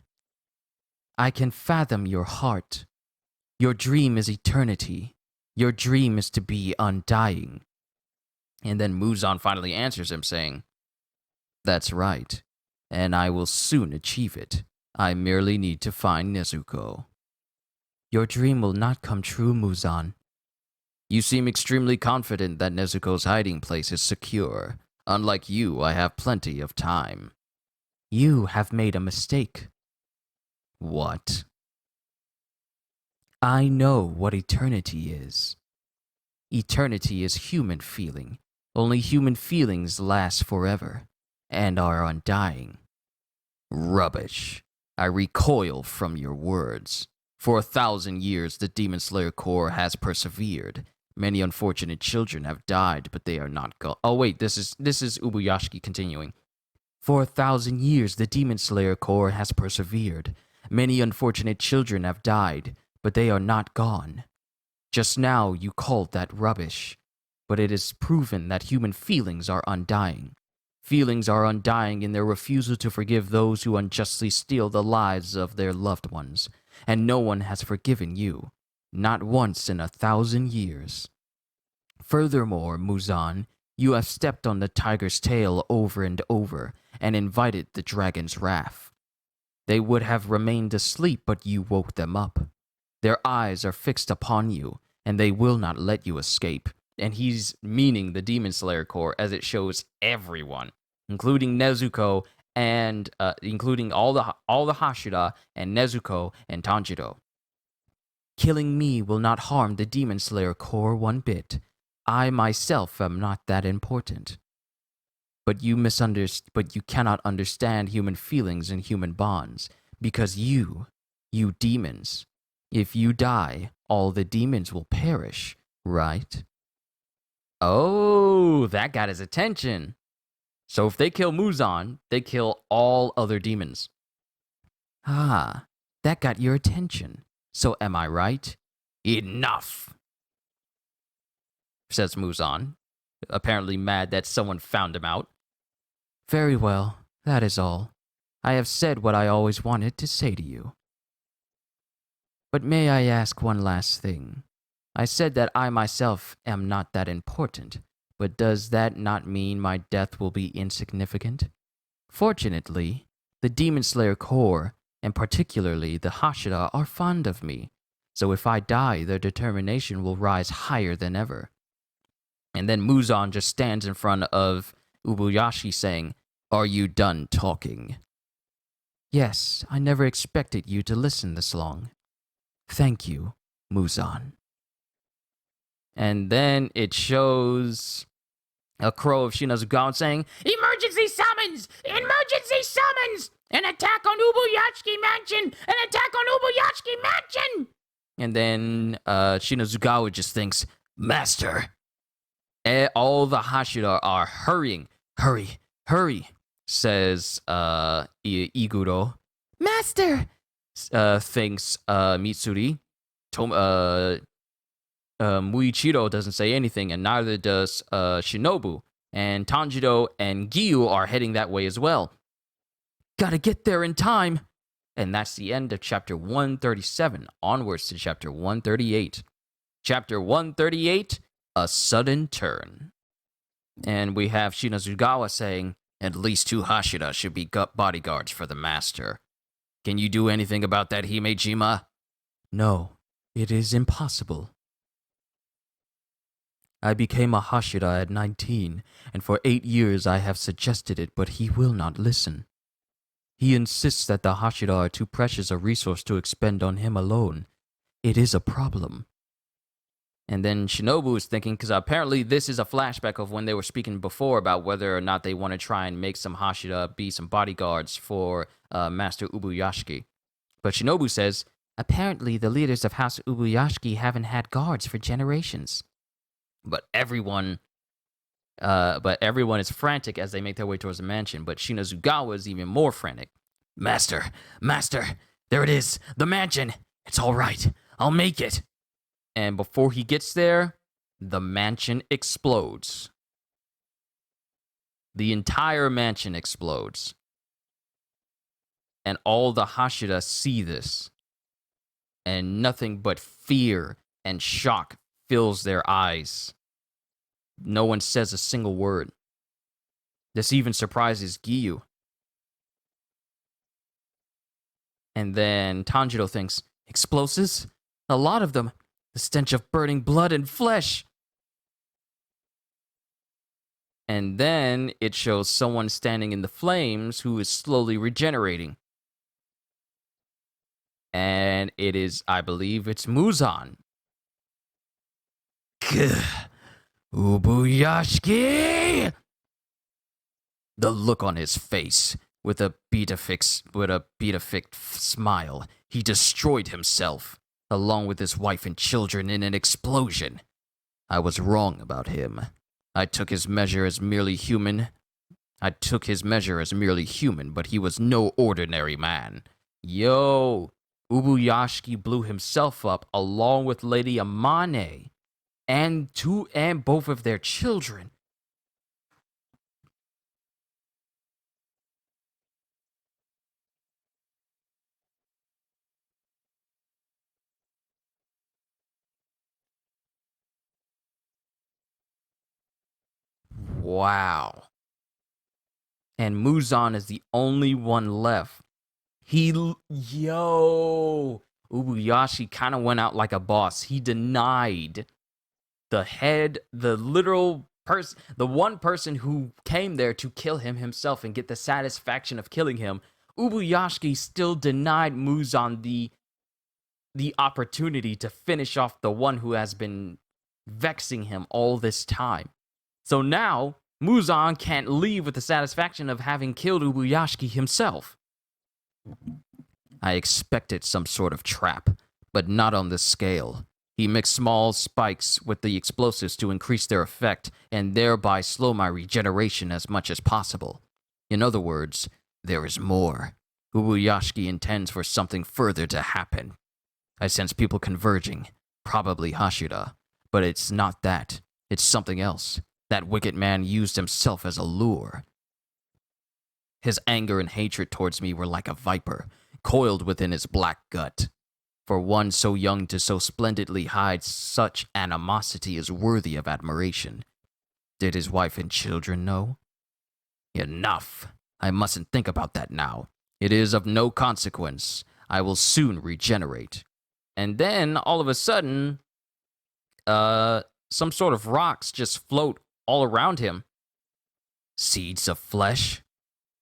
I can fathom your heart. Your dream is eternity. Your dream is to be undying. And then Muzan finally answers him, saying, that's right, and I will soon achieve it. I merely need to find Nezuko. Your dream will not come true, Muzan. You seem extremely confident that Nezuko's hiding place is secure. Unlike you, I have plenty of time. You have made a mistake. What? I know what eternity is. Eternity is human feeling. Only human feelings last forever and are undying. Rubbish. I recoil from your words. For 1,000 years, the Demon Slayer Corps has persevered. Many unfortunate children have died, but they are not gone. Oh wait, this is Ubuyashiki continuing. For 1,000 years, the Demon Slayer Corps has persevered. Many unfortunate children have died, but they are not gone. Just now, you called that rubbish, but it is proven that human feelings are undying. Feelings are undying in their refusal to forgive those who unjustly steal the lives of their loved ones, and no one has forgiven you, not once in 1,000 years. Furthermore, Muzan, you have stepped on the tiger's tail over and over, and invited the dragon's wrath. They would have remained asleep, but you woke them up. Their eyes are fixed upon you, and they will not let you escape. And he's meaning the Demon Slayer Corps, as it shows everyone, including Nezuko and including all the Hashira and Nezuko and Tanjiro. Killing me will not harm the Demon Slayer Corps one bit. I myself am not that important. But you cannot understand human feelings and human bonds, because you demons, if you die, all the demons will perish, right? Oh, that got his attention. So if they kill Muzan, they kill all other demons. Ah, that got your attention. So am I right? Enough, says Muzan, apparently mad that someone found him out. Very well, that is all. I have said what I always wanted to say to you. But may I ask one last thing? I said that I myself am not that important, but does that not mean my death will be insignificant? Fortunately, the Demon Slayer Corps, and particularly the Hashira, are fond of me, so if I die, their determination will rise higher than ever. And then Muzan just stands in front of Ubuyashiki saying, Are you done talking? Yes, I never expected you to listen this long. Thank you, Muzan. And then it shows a crow of Shinobu saying, Emergency summons! Emergency summons! An attack on Ubuyashiki Mansion! An attack on Ubuyashiki Mansion! And then Shinobu just thinks, Master! All the Hashira are hurrying. Hurry, hurry, says Iguro. Master! Thinks Mitsuri. Muichiro doesn't say anything, and neither does Shinobu. And Tanjiro and Giyu are heading that way as well. Gotta get there in time. And that's the end of chapter 137. Onwards to chapter 138. Chapter 138, A Sudden Turn. And we have Shinozugawa saying, At least 2 Hashira should be bodyguards for the master. Can you do anything about that, Himejima? No, it is impossible. I became a Hashira at 19, and for 8 years I have suggested it, but he will not listen. He insists that the Hashira are too precious a resource to expend on him alone. It is a problem. And then Shinobu is thinking, because apparently this is a flashback of when they were speaking before about whether or not they want to try and make some Hashira be some bodyguards for Master Ubuyashiki. But Shinobu says, apparently the leaders of House Ubuyashiki haven't had guards for generations. But everyone is frantic as they make their way towards the mansion. But Shinozugawa is even more frantic. Master, there it is, the mansion. It's all right, I'll make it. And before he gets there, the mansion explodes. The entire mansion explodes. And all the Hashira see this. And nothing but fear and shock fills their eyes. No one says a single word. This even surprises Giyu. And then Tanjiro thinks, explosives? A lot of them. The stench of burning blood and flesh. And then it shows someone standing in the flames who is slowly regenerating. And it is, I believe, it's Muzan. Ubuyashiki! The look on his face, with a beatific smile, he destroyed himself, along with his wife and children in an explosion. I was wrong about him. I took his measure as merely human, but he was no ordinary man. Yo, Ubuyashiki blew himself up along with Lady Amane and both of their children. Wow. And Muzan is the only one left. Ubuyashiki kind of went out like a boss. He denied the literal the one person who came there to kill him himself and get the satisfaction of killing him, Ubuyashiki still denied Muzan the opportunity to finish off the one who has been vexing him all this time. So now, Muzan can't leave with the satisfaction of having killed Ubuyashiki himself. I expected some sort of trap, but not on this scale. He mixed small spikes with the explosives to increase their effect and thereby slow my regeneration as much as possible. In other words, there is more. Ubuyashiki intends for something further to happen. I sense people converging, probably Hashira, but it's not that. It's something else. That wicked man used himself as a lure. His anger and hatred towards me were like a viper, coiled within his black gut. For one so young to so splendidly hide such animosity is worthy of admiration. Did his wife and children know? Enough. I mustn't think about that now. It is of no consequence. I will soon regenerate. And then, all of a sudden, some sort of rocks just float all around him. Seeds of flesh?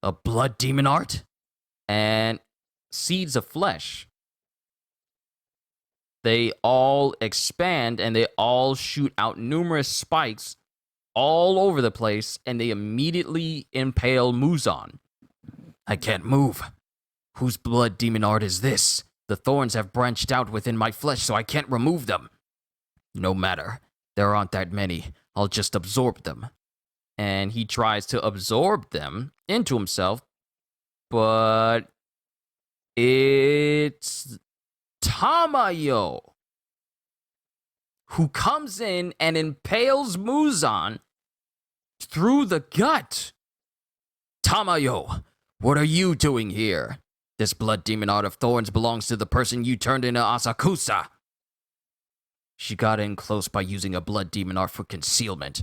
A blood demon art? And seeds of flesh. They all expand and they all shoot out numerous spikes all over the place, and they immediately impale Muzan. I can't move. Whose blood demon art is this? The thorns have branched out within my flesh, so I can't remove them. No matter. There aren't that many. I'll just absorb them. And he tries to absorb them into himself, but it's Tamayo who comes in and impales Muzan through the gut. Tamayo, what are you doing here? This blood demon art of thorns belongs to the person you turned into Asakusa. She got in close by using a blood demon art for concealment.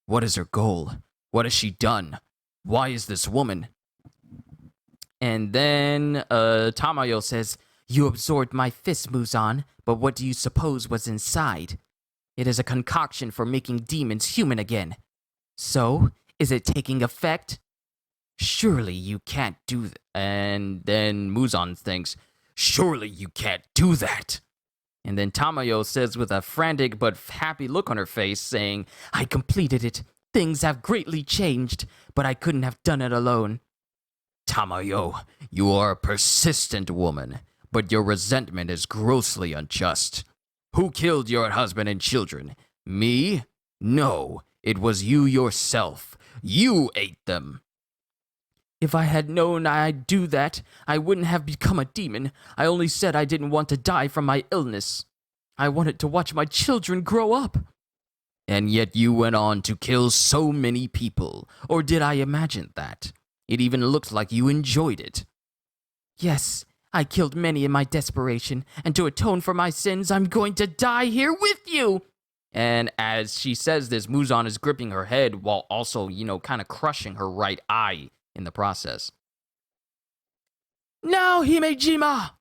What is her goal? What has she done? Why is this woman? And then Tamayo says, You absorbed my fist, Muzan, but what do you suppose was inside? It is a concoction for making demons human again. So, is it taking effect? Surely you can't do that. And then Muzan thinks, surely you can't do that. And then Tamayo says with a frantic but happy look on her face, saying, I completed it. Things have greatly changed, but I couldn't have done it alone. Tamayo, you are a persistent woman, but your resentment is grossly unjust. Who killed your husband and children? Me? No, it was you yourself. You ate them. If I had known I'd do that, I wouldn't have become a demon. I only said I didn't want to die from my illness. I wanted to watch my children grow up. And yet you went on to kill so many people. Or did I imagine that? It even looked like you enjoyed it. Yes, I killed many in my desperation, and to atone for my sins, I'm going to die here with you. And as she says this, Muzan is gripping her head while also, kind of crushing her right eye in the process. Now, Himejima!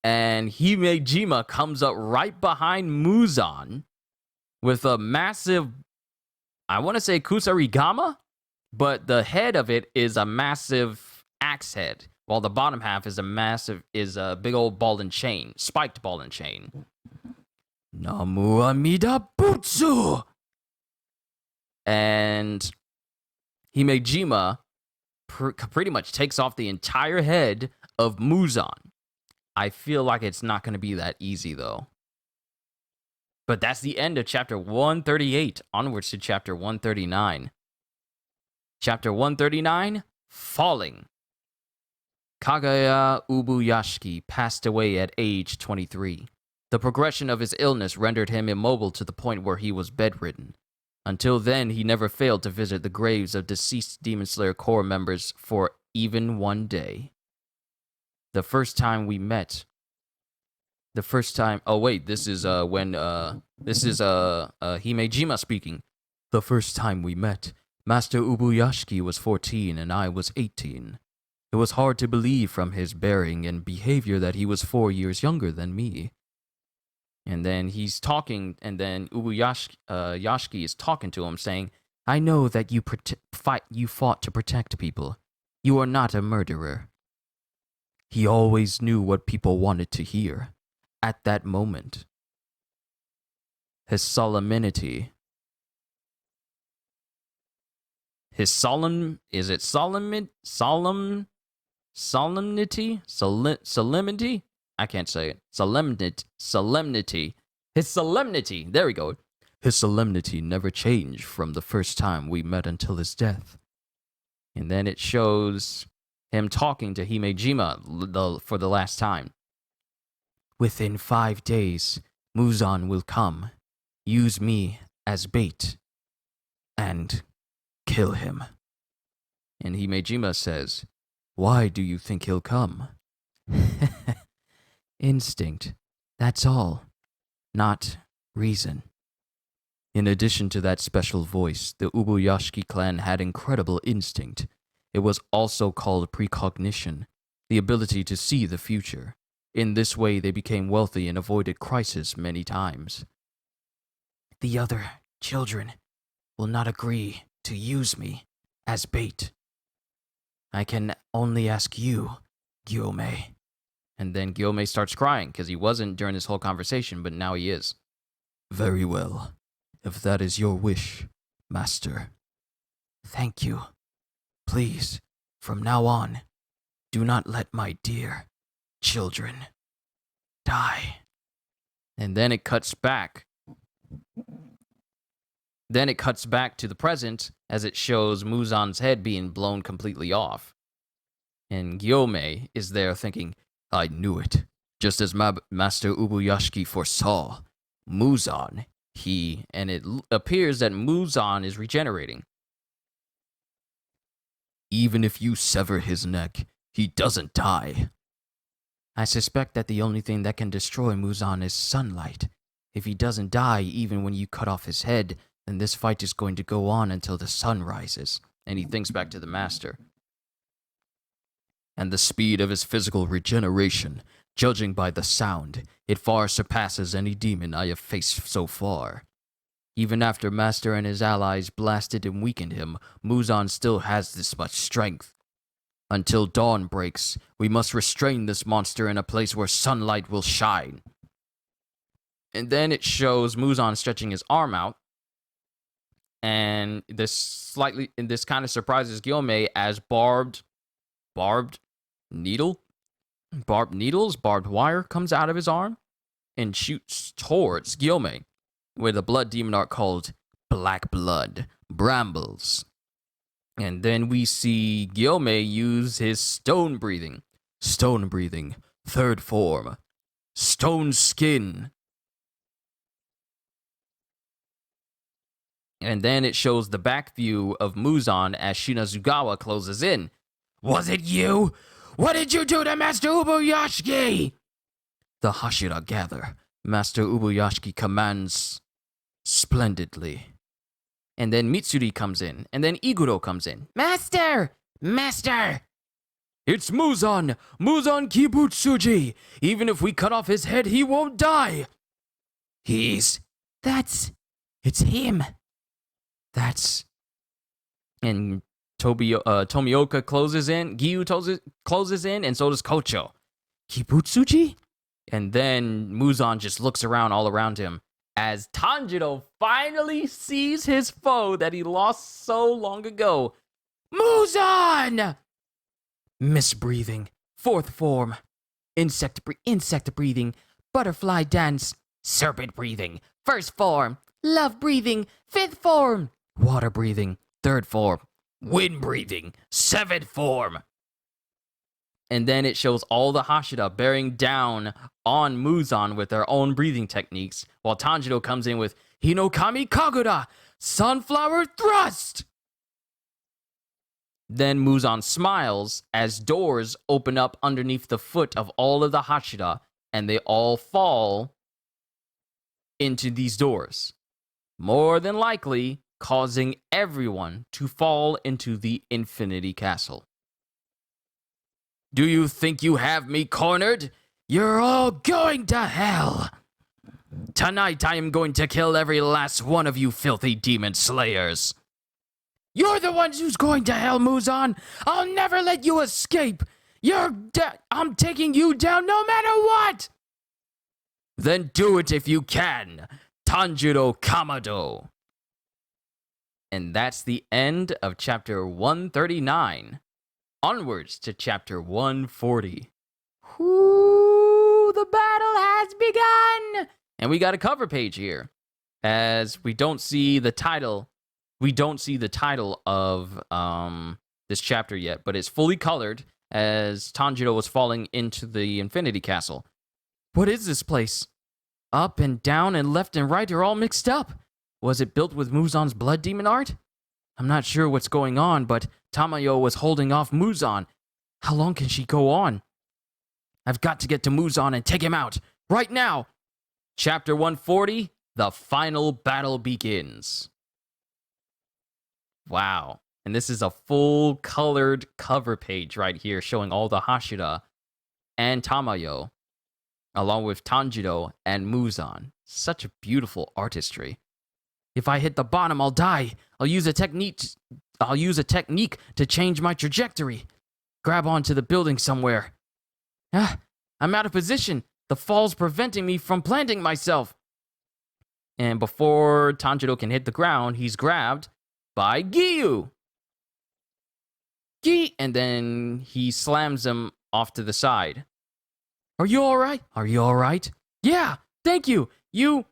And Himejima comes up right behind Muzan with a massive, I want to say kusarigama, but the head of it is a massive axe head, while the bottom half is a big old ball and chain, spiked ball and chain. Namu Amida Butsu! And Himejima pretty much takes off the entire head of Muzan. I feel like it's not going to be that easy, though. But that's the end of chapter 138, onwards to chapter 139. Chapter 139, Falling. Kagaya Ubuyashiki passed away at age 23. The progression of his illness rendered him immobile to the point where he was bedridden. Until then, he never failed to visit the graves of deceased Demon Slayer Corps members for even one day. The first time we met. Oh wait, this is Himejima speaking. The first time we met, Master Ubuyashiki was 14 and I was 18. It was hard to believe from his bearing and behavior that he was 4 years younger than me. And then he's talking, and then Ubuyashiki is talking to him, saying, I know that you fought to protect people. You are not a murderer. He always knew what people wanted to hear at that moment. His solemnity. His solemn, is it solemnity? Solemnity? I can't say it. Solemnity. His solemnity. There we go. His solemnity never changed from the first time we met until his death. And then it shows him talking to Himejima for the last time. Within 5 days, Muzan will come, use me as bait, and kill him. And Himejima says, why do you think he'll come? Instinct. That's all. Not reason. In addition to that special voice, the Ubuyashiki clan had incredible instinct. It was also called precognition, the ability to see the future. In this way, they became wealthy and avoided crisis many times. The other children will not agree to use me as bait. I can only ask you, Gyomei. And then Gyomei starts crying, because he wasn't during this whole conversation, but now he is. Very well. If that is your wish, Master. Thank you. Please, from now on, do not let my dear children die. And then it cuts back. Then it cuts back to the present as it shows Muzan's head being blown completely off. And Gyomei is there thinking, I knew it. Just as Master Ubuyashiki foresaw. Muzan, and it appears that Muzan is regenerating. Even if you sever his neck, he doesn't die. I suspect that the only thing that can destroy Muzan is sunlight. If he doesn't die even when you cut off his head, then this fight is going to go on until the sun rises. And he thinks back to the master. And the speed of his physical regeneration, judging by the sound, it far surpasses any demon I have faced so far. Even after Master and his allies blasted and weakened him, Muzan still has this much strength. Until dawn breaks, we must restrain this monster in a place where sunlight will shine. And then it shows Muzan stretching his arm out. And this kind of surprises Gyomei as barbed needles, barbed wire comes out of his arm and shoots towards Gyomei with a blood demon art called Black Blood, Brambles. And then we see Gyomei use his stone breathing, third form, stone skin. And then it shows the back view of Muzan as Shinazugawa closes in. Was it you? What did you do to Master Ubuyashiki? The Hashira gather. Master Ubuyashiki commands splendidly. And then Mitsuri comes in. And then Iguro comes in. Master! Master! It's Muzan! Muzan Kibutsuji! Even if we cut off his head, he won't die! It's him! And Tomioka closes in, Giyu closes in, and so does Kocho. Kibutsuji? And then Muzan just looks around all around him as Tanjiro finally sees his foe that he lost so long ago. Muzan! Misbreathing, fourth form. Insect breathing, butterfly dance. Serpent breathing, first form. Love breathing, fifth form. Water breathing, third form. Wind breathing, seventh form. And then it shows all the Hashira bearing down on Muzan with their own breathing techniques, while Tanjiro comes in with Hinokami Kagura, Sunflower Thrust! Then Muzan smiles as doors open up underneath the foot of all of the Hashira, and they all fall into these doors. More than likely, causing everyone to fall into the Infinity Castle. Do you think you have me cornered? You're all going to hell! Tonight I am going to kill every last one of you filthy demon slayers! You're the one who's going to hell, Muzan. I'll never let you escape. I'm taking you down no matter what. Then do it if you can. Tanjiro Kamado. And that's the end of chapter 139. Onwards to chapter 140. Whoo, the battle has begun! And we got a cover page here, as we don't see the title. We don't see the title of this chapter yet, but it's fully colored as Tanjiro was falling into the Infinity Castle. What is this place? Up and down and left and right are all mixed up. Was it built with Muzan's blood demon art? I'm not sure what's going on, but Tamayo was holding off Muzan. How long can she go on? I've got to get to Muzan and take him out, right now! Chapter 140, the final battle begins. Wow. And this is a full colored cover page right here, showing all the Hashira and Tamayo, along with Tanjiro and Muzan. Such a beautiful artistry. If I hit the bottom, I'll die. I'll use a technique to change my trajectory. Grab onto the building somewhere. I'm out of position. The fall's preventing me from planting myself. And before Tanjiro can hit the ground, he's grabbed by Giyu. And then he slams him off to the side. Are you alright? Are you alright? Yeah, thank you. You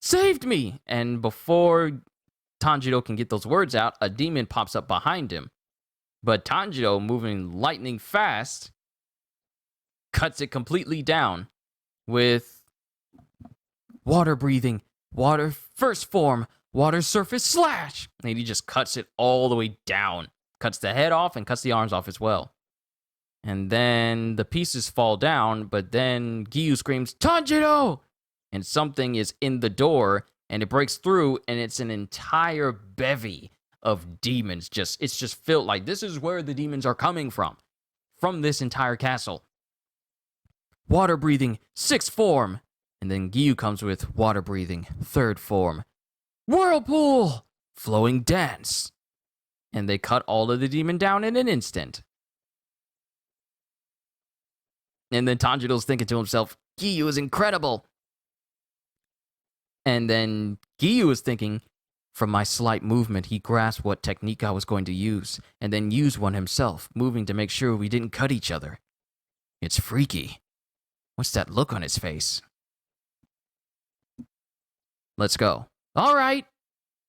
saved me. And before Tanjiro can get those words out, a demon pops up behind him. But Tanjiro, moving lightning fast, cuts it completely down with water breathing, water first form, water surface slash. And he just cuts it all the way down. Cuts the head off and cuts the arms off as well. And then the pieces fall down, but then Giyu screams, Tanjiro! And something is in the door, and it breaks through, and it's an entire bevy of demons. It's just filled, like, this is where the demons are coming from this entire castle. Water breathing, 6th form. And then Giyu comes with water breathing, 3rd form. Whirlpool! Flowing dance. And they cut all of the demon down in an instant. And then Tanjiro's thinking to himself, Giyu is incredible. And then Giyu is thinking, from my slight movement, he grasped what technique I was going to use, and then used one himself, moving to make sure we didn't cut each other. It's freaky. What's that look on his face? Let's go. All right.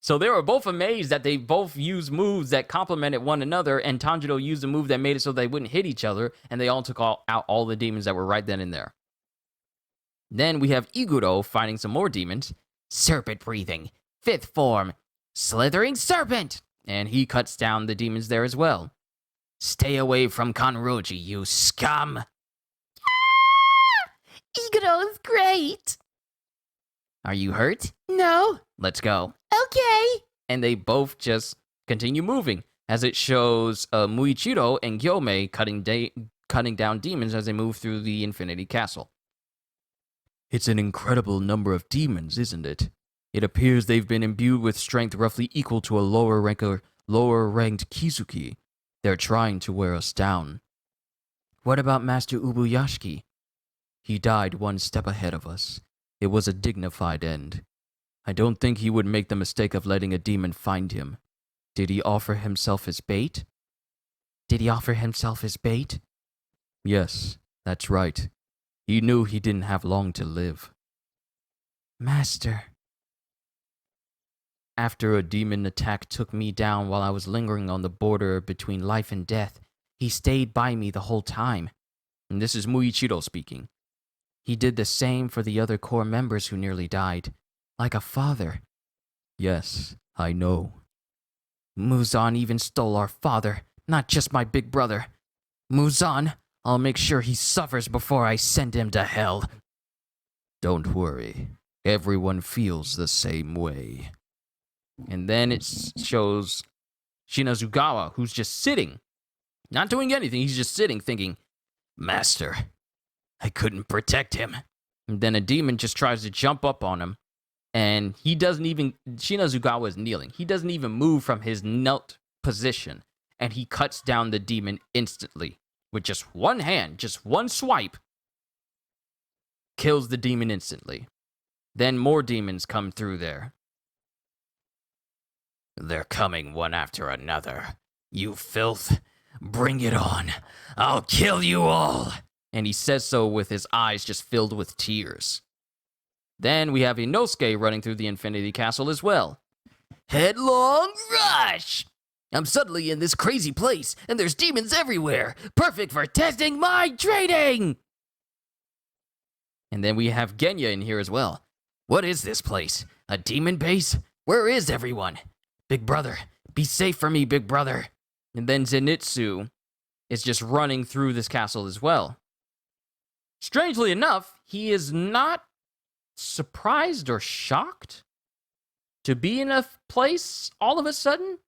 So they were both amazed that they both used moves that complemented one another, and Tanjiro used a move that made it so they wouldn't hit each other, and they all took out all the demons that were right then and there. Then we have Iguro fighting some more demons. Serpent breathing, 5th form, slithering serpent, and he cuts down the demons there as well. Stay away from Kanroji, you scum! Iguro's great. Are you hurt? No. Let's go. Okay. And they both just continue moving, as it shows Muichiro and Gyomei cutting down demons as they move through the Infinity Castle. It's an incredible number of demons, isn't it? It appears they've been imbued with strength roughly equal to a lower-ranked Kizuki. They're trying to wear us down. What about Master Ubuyashiki? He died one step ahead of us. It was a dignified end. I don't think he would make the mistake of letting a demon find him. Did he offer himself as bait? Yes, that's right. He knew he didn't have long to live. Master. After a demon attack took me down while I was lingering on the border between life and death, he stayed by me the whole time. And this is Muichiro speaking. He did the same for the other core members who nearly died. Like a father. Yes, I know. Muzan even stole our father, not just my big brother. Muzan, I'll make sure he suffers before I send him to hell. Don't worry. Everyone feels the same way. And then it shows Shinazugawa, who's just sitting. Not doing anything, he's just sitting thinking, Master, I couldn't protect him. And then a demon just tries to jump up on him And he doesn't even, Shinazugawa is kneeling. He doesn't even move from his knelt position. And he cuts down the demon instantly. With just one hand, just one swipe. Kills the demon instantly. Then more demons come through there. They're coming one after another. You filth, bring it on. I'll kill you all. And he says so with his eyes just filled with tears. Then we have Inosuke running through the Infinity Castle as well. Headlong rush! I'm suddenly in this crazy place, and there's demons everywhere. Perfect for testing my training! And then we have Genya in here as well. What is this place? A demon base? Where is everyone? Big brother, be safe for me, big brother. And then Zenitsu is just running through this castle as well. Strangely enough, he is not surprised or shocked to be in a place all of a sudden.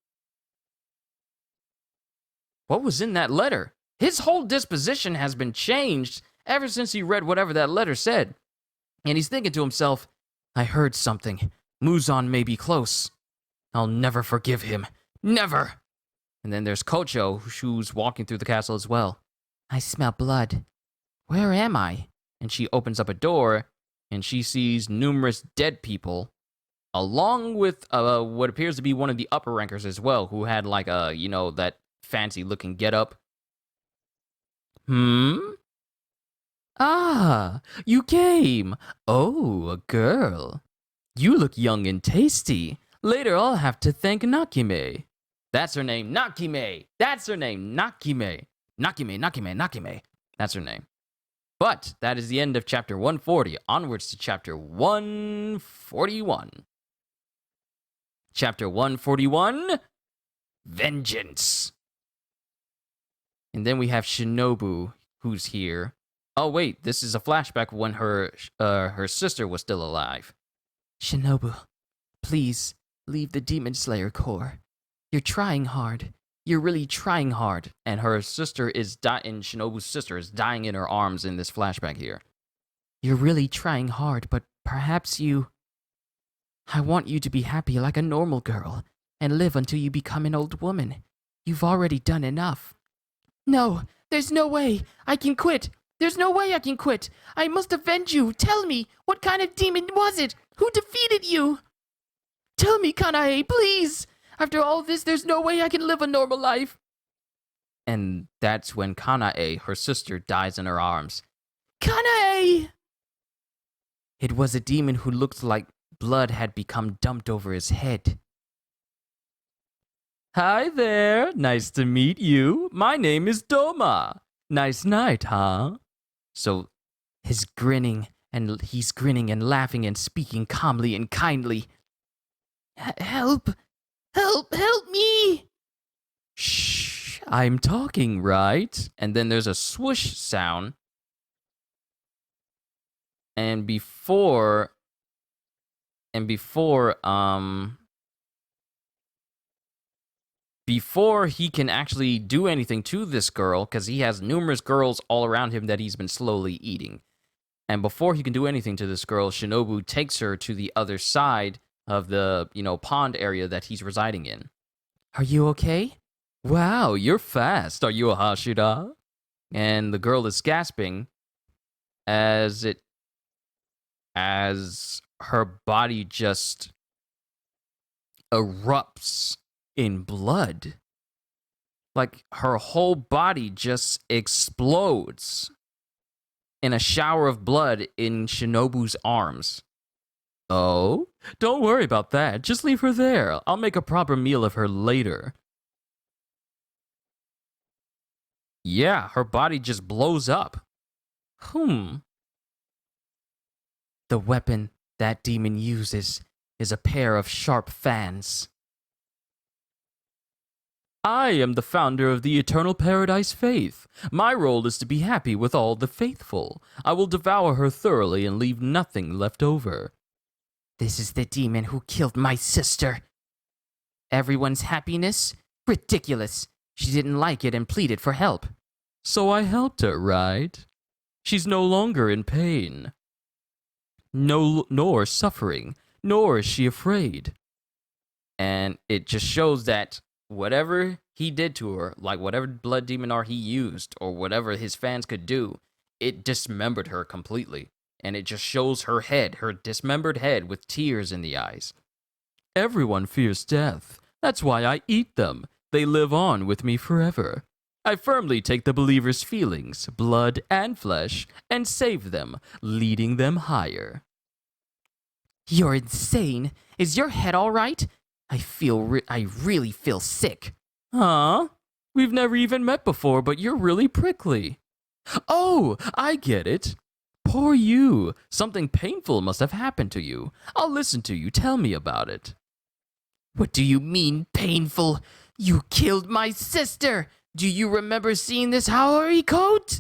What was in that letter? His whole disposition has been changed ever since he read whatever that letter said. And he's thinking to himself, I heard something. Muzan may be close. I'll never forgive him. Never! And then there's Kocho, who's walking through the castle as well. I smell blood. Where am I? And she opens up a door, and she sees numerous dead people, along with what appears to be one of the upper rankers as well, who had like a, that fancy-looking getup. Ah, you came. Oh, a girl. You look young and tasty. Later, I'll have to thank Nakime. That's her name, Nakime. That's her name, Nakime. Nakime. That's her name. But that is the end of chapter 140. Onwards to chapter 141. Chapter 141, Vengeance. And then we have Shinobu, who's here. Oh, wait, this is a flashback when her sister was still alive. Shinobu, please leave the Demon Slayer Corps. You're trying hard. You're really trying hard. And her sister is dying. Shinobu's sister is dying in her arms in this flashback here. You're really trying hard, but perhaps I want you to be happy like a normal girl and live until you become an old woman. You've already done enough. No, there's no way I can quit. There's no way I can quit. I must avenge you. Tell me, what kind of demon was it? Who defeated you? Tell me, Kanae, please. After all this, there's no way I can live a normal life. And that's when Kanae, her sister, dies in her arms. Kanae! It was a demon who looked like blood had become dumped over his head. Hi there. Nice to meet you. My name is Doma. Nice night, huh? So he's grinning and laughing and speaking calmly and kindly. Help me. Shh, I'm talking, right? And then there's a swoosh sound. And before he can actually do anything to this girl, because he has numerous girls all around him that he's been slowly eating. And before he can do anything to this girl, Shinobu takes her to the other side of the, pond area that he's residing in. Are you okay? Wow, you're fast. Are you a Hashira? And the girl is gasping as her body just erupts in blood. Like her whole body just explodes in a shower of blood in Shinobu's arms. Oh, don't worry about that. Just leave her there. I'll make a proper meal of her later. Yeah, her body just blows up. The weapon that demon uses is a pair of sharp fangs. I am the founder of the Eternal Paradise Faith. My role is to be happy with all the faithful. I will devour her thoroughly and leave nothing left over. This is the demon who killed my sister. Everyone's happiness? Ridiculous. She didn't like it and pleaded for help. So I helped her, right? She's no longer in pain. Nor suffering. nor is she afraid. And it just shows that whatever he did to her, like whatever blood demon art he used, or whatever his fans could do, it dismembered her completely. And it just shows her head, her dismembered head with tears in the eyes. Everyone fears death. That's why I eat them. They live on with me forever. I firmly take the believer's feelings, blood and flesh, and save them, leading them higher. You're insane. Is your head all right? I really feel sick. Huh? We've never even met before, but you're really prickly. Oh, I get it. Poor you. Something painful must have happened to you. I'll listen to you. Tell me about it. What do you mean, painful? You killed my sister. Do you remember seeing this Haori coat?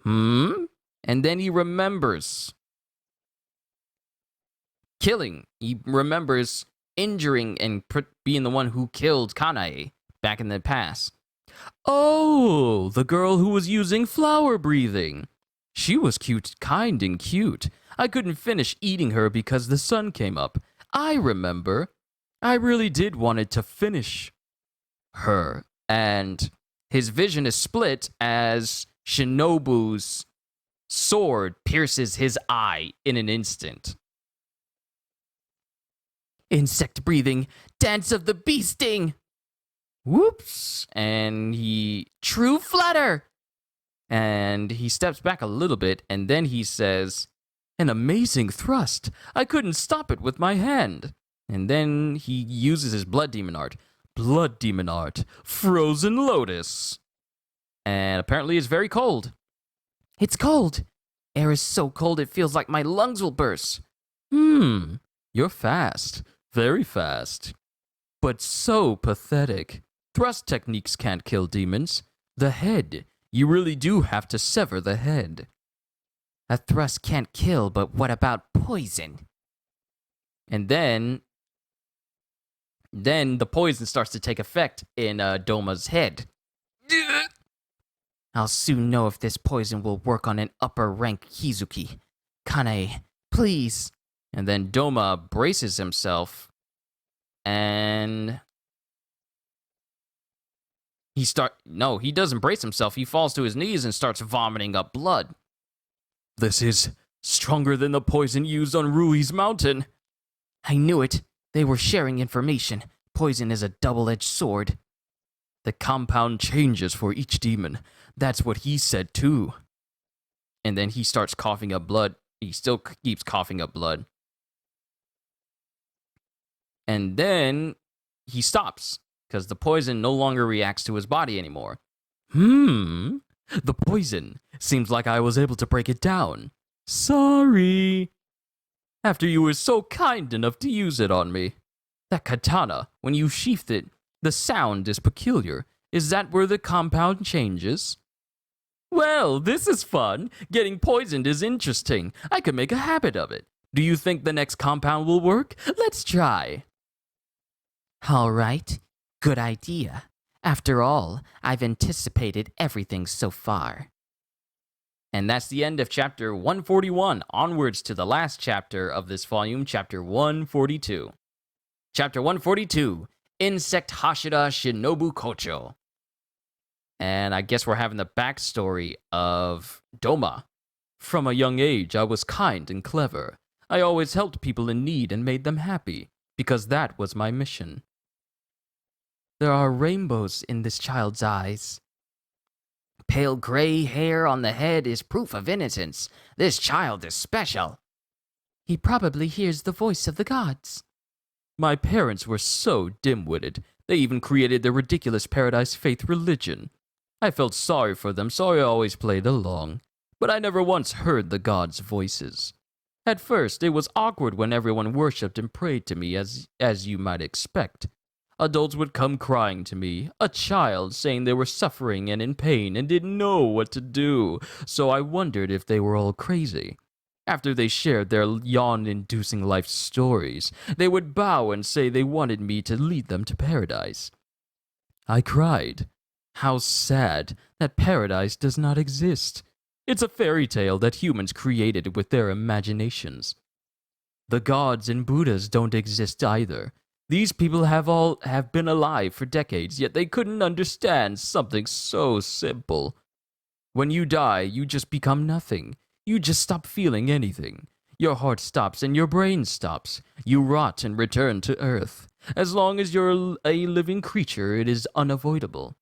And then he remembers killing. He remembers injuring and being the one who killed Kanae back in the past. Oh, the girl who was using flower breathing. She was cute, kind and cute. I couldn't finish eating her because the sun came up. I remember. I really did wanted to finish her. And his vision is split as Shinobu's sword pierces his eye in an instant. Insect breathing, dance of the beasting. Whoops. And he... True flutter. And he steps back a little bit, and then he says, an amazing thrust. I couldn't stop it with my hand. And then he uses his blood demon art. Blood demon art. Frozen lotus. And apparently it's very cold. It's cold. Air is so cold it feels like my lungs will burst. You're fast. Very fast. But so pathetic. Thrust techniques can't kill demons. The head. You really do have to sever the head. A thrust can't kill, but what about poison? And then the poison starts to take effect in Doma's head. I'll soon know if this poison will work on an upper rank Kizuki. Kanae, please. And then Doma braces himself, and he doesn't brace himself. He falls to his knees and starts vomiting up blood. This is stronger than the poison used on Rui's mountain. I knew it. They were sharing information. Poison is a double-edged sword. The compound changes for each demon. That's what he said too. And then he starts coughing up blood. He still keeps coughing up blood. And then he stops, because the poison no longer reacts to his body anymore. The poison. Seems like I was able to break it down. Sorry. After you were so kind enough to use it on me. That katana, when you sheathed it, the sound is peculiar. Is that where the compound changes? Well, this is fun. Getting poisoned is interesting. I could make a habit of it. Do you think the next compound will work? Let's try. All right. Good idea. After all, I've anticipated everything so far. And that's the end of chapter 141, onwards to the last chapter of this volume, chapter 142. Chapter 142, Insect Hashira Shinobu Kocho. And I guess we're having the backstory of Doma. From a young age, I was kind and clever. I always helped people in need and made them happy, because that was my mission. There are rainbows in this child's eyes. Pale gray hair on the head is proof of innocence. This child is special. He probably hears the voice of the gods. My parents were so dim-witted. They even created the ridiculous Paradise Faith religion. I felt sorry for them, so I always played along. But I never once heard the gods' voices. At first, it was awkward when everyone worshipped and prayed to me, as you might expect. Adults would come crying to me, a child saying they were suffering and in pain and didn't know what to do, so I wondered if they were all crazy. After they shared their yawn-inducing life stories, they would bow and say they wanted me to lead them to paradise. I cried. How sad that paradise does not exist. It's a fairy tale that humans created with their imaginations. The gods and Buddhas don't exist either. These people have been alive for decades, yet they couldn't understand something so simple. When you die, you just become nothing. You just stop feeling anything. Your heart stops and your brain stops. You rot and return to Earth. As long as you're a living creature, it is unavoidable.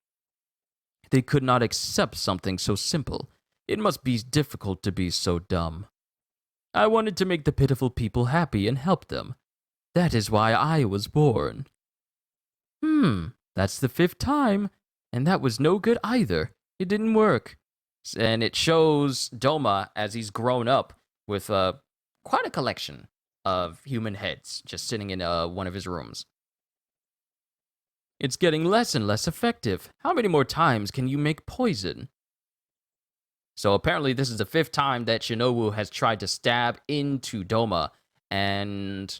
They could not accept something so simple. It must be difficult to be so dumb. I wanted to make the pitiful people happy and help them. That is why I was born. That's the 5th time, and that was no good either. It didn't work. And it shows Doma as he's grown up with quite a collection of human heads just sitting in one of his rooms. It's getting less and less effective. How many more times can you make poison? So apparently this is the 5th time that Shinobu has tried to stab into Doma, and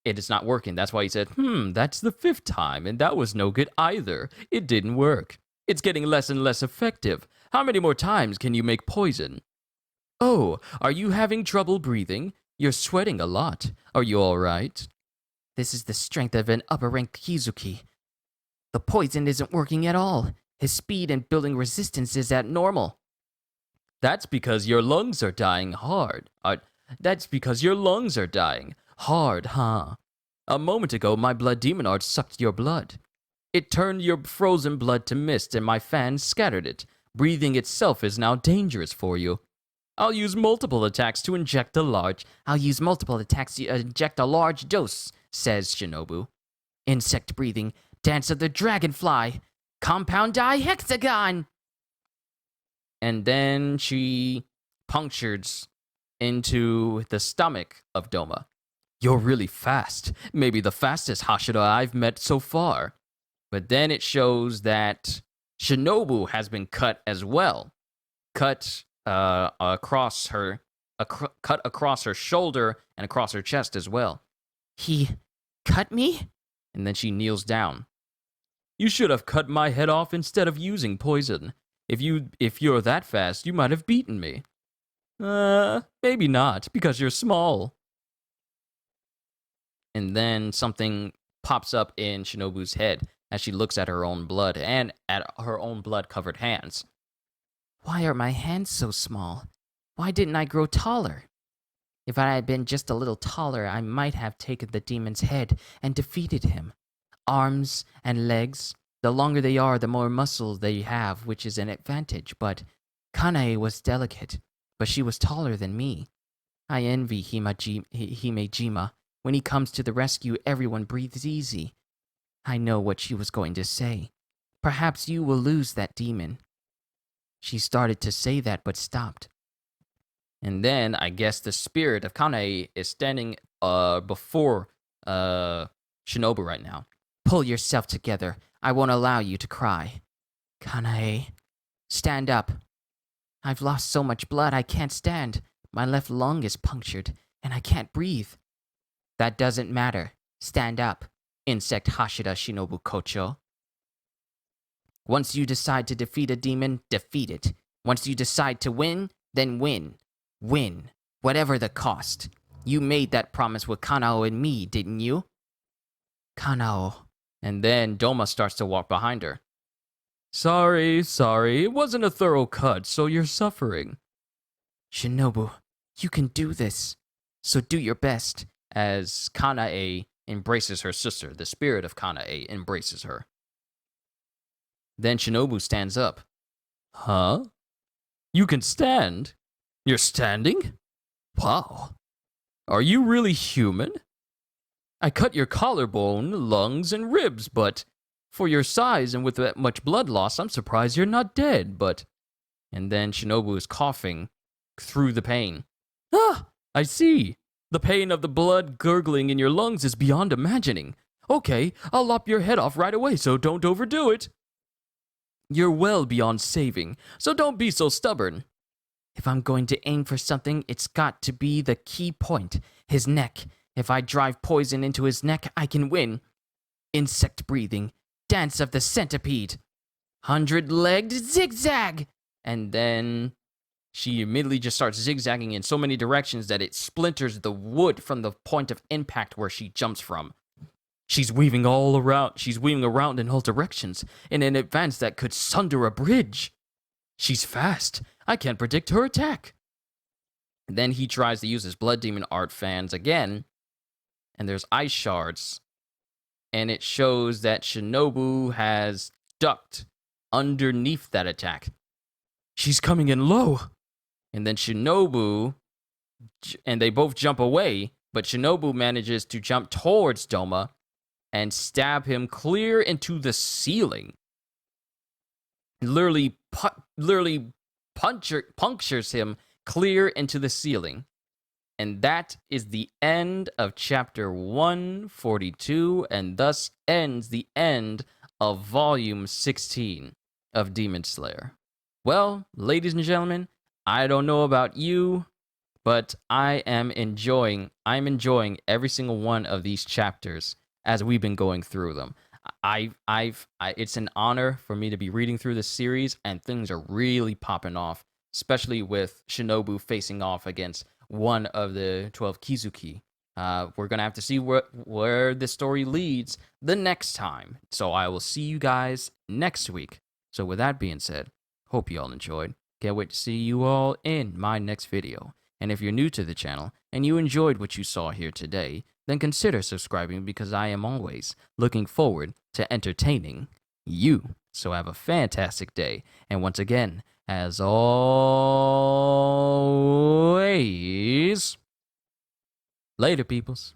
it is not working. That's why he said, that's the 5th time, and that was no good either. It didn't work. It's getting less and less effective. How many more times can you make poison? Oh, are you having trouble breathing? You're sweating a lot. Are you all right? This is the strength of an upper-rank Kizuki. The poison isn't working at all. His speed and building resistance is at normal. That's because your lungs are dying hard. That's because your lungs are dying hard, huh? A moment ago, my blood demon art sucked your blood. It turned your frozen blood to mist, and my fan scattered it. Breathing itself is now dangerous for you. I'll use multiple attacks to inject a large dose, says Shinobu. Insect breathing, dance of the dragonfly, compound dihexagon. And then she punctures into the stomach of Doma. You're really fast. Maybe the fastest Hashira I've met so far. But then it shows that Shinobu has been cut as well. Cut across her shoulder and across her chest as well. He cut me? And then she kneels down. You should have cut my head off instead of using poison. If you're that fast, you might have beaten me. Maybe not, because you're small. And then something pops up in Shinobu's head as she looks at her own blood and at her own blood-covered hands. Why are my hands so small? Why didn't I grow taller? If I had been just a little taller, I might have taken the demon's head and defeated him. Arms and legs, the longer they are, the more muscle they have, which is an advantage, but Kanae was delicate, but she was taller than me. I envy Himejima. When he comes to the rescue, everyone breathes easy. I know what she was going to say. Perhaps you will lose that demon. She started to say that, but stopped. And then, I guess the spirit of Kanae is standing before Shinobu right now. Pull yourself together. I won't allow you to cry. Kanae, stand up. I've lost so much blood I can't stand. My left lung is punctured, and I can't breathe. That doesn't matter. Stand up, insect Hashira Shinobu Kocho. Once you decide to defeat a demon, defeat it. Once you decide to win, then win. Win, whatever the cost. You made that promise with Kanao and me, didn't you? Kanao. And then Doma starts to walk behind her. Sorry. It wasn't a thorough cut, so you're suffering. Shinobu, you can do this. So do your best. As Kanae embraces her sister, the spirit of Kanae embraces her. Then Shinobu stands up. Huh? You can stand? You're standing? Wow. Are you really human? I cut your collarbone, lungs, and ribs, but for your size and with that much blood loss, I'm surprised you're not dead, but... And then Shinobu is coughing through the pain. Ah, I see. The pain of the blood gurgling in your lungs is beyond imagining. Okay, I'll lop your head off right away, so don't overdo it. You're well beyond saving, so don't be so stubborn. If I'm going to aim for something, it's got to be the key point, his neck. If I drive poison into his neck, I can win. Insect breathing, dance of the centipede, 100-legged zigzag. And then she immediately just starts zigzagging in so many directions that it splinters the wood from the point of impact where she jumps from. She's weaving all around. She's weaving around in all directions in an advance that could sunder a bridge. She's fast. I can't predict her attack. Then he tries to use his blood demon art fans again, and there's ice shards, and it shows that Shinobu has ducked underneath that attack. She's coming in low. And then Shinobu, and they both jump away, but Shinobu manages to jump towards Doma and stab him clear into the ceiling. Literally punctures him clear into the ceiling. And that is the end of chapter 142, and thus ends the end of volume 16 of Demon Slayer. Well, ladies and gentlemen, I don't know about you, but I'm enjoying every single one of these chapters as we've been going through them. It's an honor for me to be reading through this series, and things are really popping off, especially with Shinobu facing off against one of the 12 Kizuki. We're going to have to see where this story leads the next time. So I will see you guys next week. So with that being said, hope you all enjoyed. Can't wait to see you all in my next video. And if you're new to the channel and you enjoyed what you saw here today, then consider subscribing because I am always looking forward to entertaining you. So have a fantastic day. And once again, as always, later, peoples.